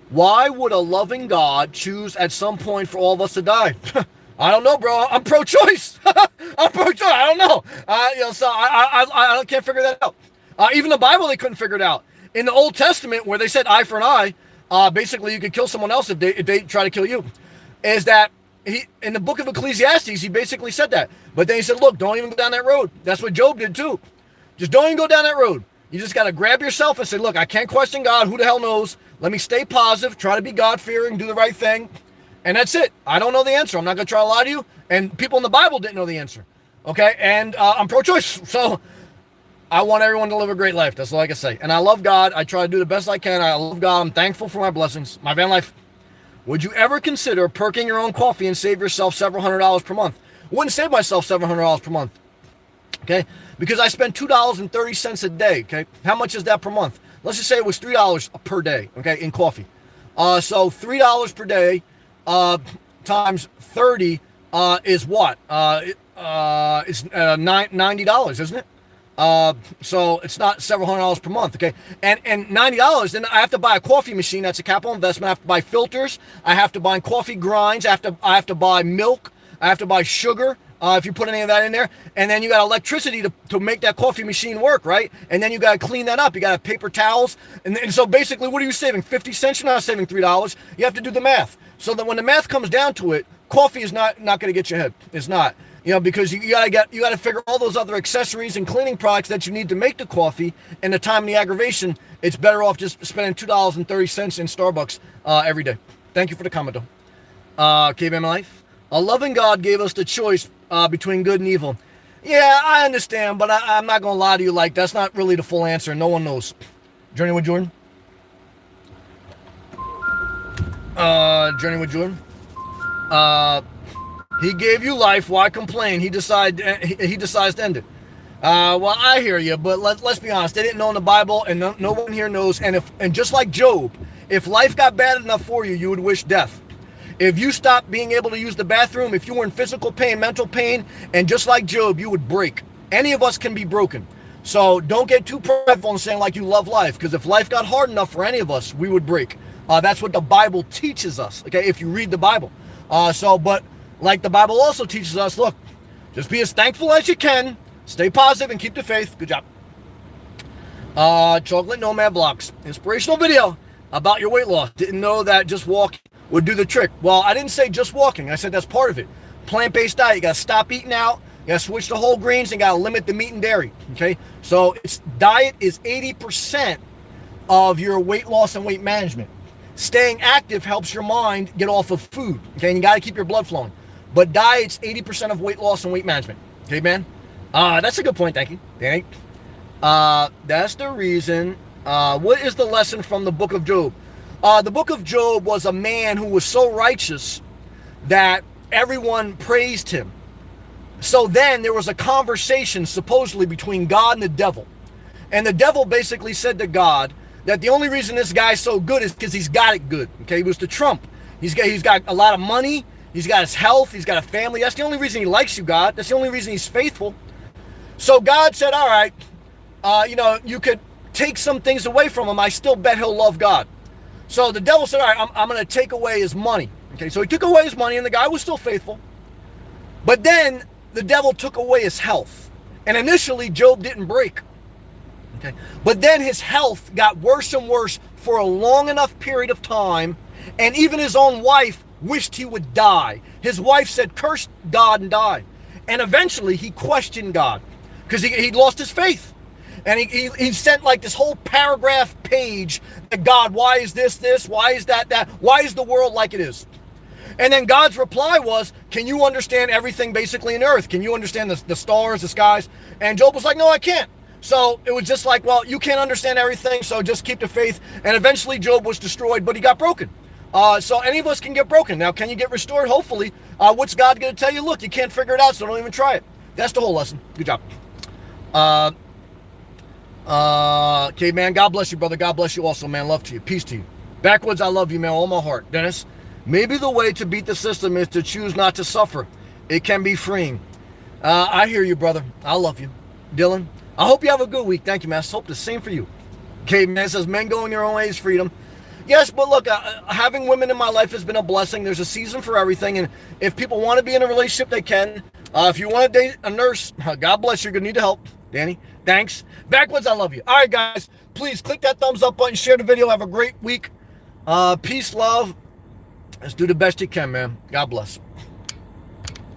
S1: why would a loving God choose at some point for all of us to die? I don't know, bro. I'm pro-choice. I'm pro-choice. I don't know. So I can't figure that out. Even the Bible, they couldn't figure it out. In the Old Testament, where they said eye for an eye, basically you could kill someone else if they try to kill you. Is that in the book of Ecclesiastes, he basically said that. But then he said, look, don't even go down that road. That's what Job did too. Just don't even go down that road. You just got to grab yourself and say, look, I can't question God. Who the hell knows? Let me stay positive, try to be God-fearing, do the right thing. And that's it. I don't know the answer. I'm not going to try to lie to you. And people in the Bible didn't know the answer. Okay? And I'm pro-choice. So I want everyone to live a great life. That's all I can say. And I love God. I try to do the best I can. I love God. I'm thankful for my blessings. My van life. Would you ever consider perking your own coffee and save yourself several $100s per month? Wouldn't save myself several $100s per month. Okay? Because I spend $2.30 a day. Okay? How much is that per month? Let's just say it was $3 per day. Okay? In coffee. So $3 per day times 30 is what? It's $90, isn't it? So it's not several $100s per month, okay? And $90, then I have to buy a coffee machine. That's a capital investment. I have to buy filters. I have to buy coffee grinds. I have to buy milk. I have to buy sugar. If you put any of that in there, and then you got electricity to make that coffee machine work, right? And then you got to clean that up. You got to have paper towels, and so basically, what are you saving? 50 cents? You're not saving $3. You have to do the math. So that when the math comes down to it, coffee is not going to get you ahead. It's not, because you got to figure all those other accessories and cleaning products that you need to make the coffee, and the time and the aggravation. It's better off just spending $2.30 in Starbucks every day. Thank you for the comment, though. KVM Life. A loving God gave us the choice between good and evil. Yeah, I understand, but I'm not going to lie to you. Like, that's not really the full answer. No one knows. Journey with Jordan. Journey with Jordan. He gave you life. Why complain? He decides to end it. Well, I hear you, but let's be honest. They didn't know in the Bible, and no one here knows. And just like Job, if life got bad enough for you, you would wish death. If you stopped being able to use the bathroom, if you were in physical pain, mental pain, and just like Job, you would break. Any of us can be broken. So don't get too prideful and saying like you love life, because if life got hard enough for any of us, we would break. That's what the Bible teaches us, okay, if you read the Bible. But like the Bible also teaches us, look, just be as thankful as you can, stay positive, and keep the faith. Good job. Chocolate Nomad Vlogs. Inspirational video about your weight loss. Didn't know that just walking would do the trick. Well, I didn't say just walking. I said that's part of it. plant-based diet. You got to stop eating out. You got to switch to whole grains and got to limit the meat and dairy. Okay, so diet is 80% of your weight loss and weight management. Staying active helps your mind get off of food. Okay, and you got to keep your blood flowing. But diet's 80% of weight loss and weight management. Okay, man. That's a good point. Thank you, Danny. That's the reason. What is the lesson from the book of Job? The book of Job was a man who was so righteous that everyone praised him. So then there was a conversation supposedly between God and the devil. And the devil basically said to God that the only reason this guy's so good is because he's got it good. Okay, he was the Trump. He's got a lot of money. He's got his health. He's got a family. That's the only reason he likes you, God. That's the only reason he's faithful. So God said, all right, you could take some things away from him. I still bet he'll love God. So the devil said, all right, I'm going to take away his money. Okay, so he took away his money, and the guy was still faithful. But then the devil took away his health. And initially, Job didn't break. Okay, but then his health got worse and worse for a long enough period of time, and even his own wife wished he would die. His wife said, curse God and die. And eventually, he questioned God because he'd lost his faith. And he sent like this whole paragraph page that God, why is this? Why is that? Why is the world like it is? And then God's reply was, can you understand everything basically in earth? Can you understand the stars, the skies? And Job was like, no, I can't. So it was just like, well, you can't understand everything, so just keep the faith. And eventually Job was destroyed, but he got broken. So any of us can get broken. Now, can you get restored? Hopefully. What's God going to tell you? Look, you can't figure it out, so don't even try it. That's the whole lesson. Good job. Okay, man, God bless you, brother. God bless you also, man. Love to you. Peace to you. Backwoods, I love you, man. All my heart. Dennis, maybe the way to beat the system is to choose not to suffer. It can be freeing. I hear you, brother. I love you. Dylan, I hope you have a good week. Thank you, man. I hope the same for you. Okay, man, it says men going their own ways, freedom. Yes, but look, having women in my life has been a blessing. There's a season for everything, and if people want to be in a relationship, they can. If you want to date a nurse, God bless you. You're going to need the help. Danny, thanks. Backwoods, I love you. All right, guys, please click that thumbs up button, share the video. Have a great week. Peace, love. Let's do the best you can, man. God bless.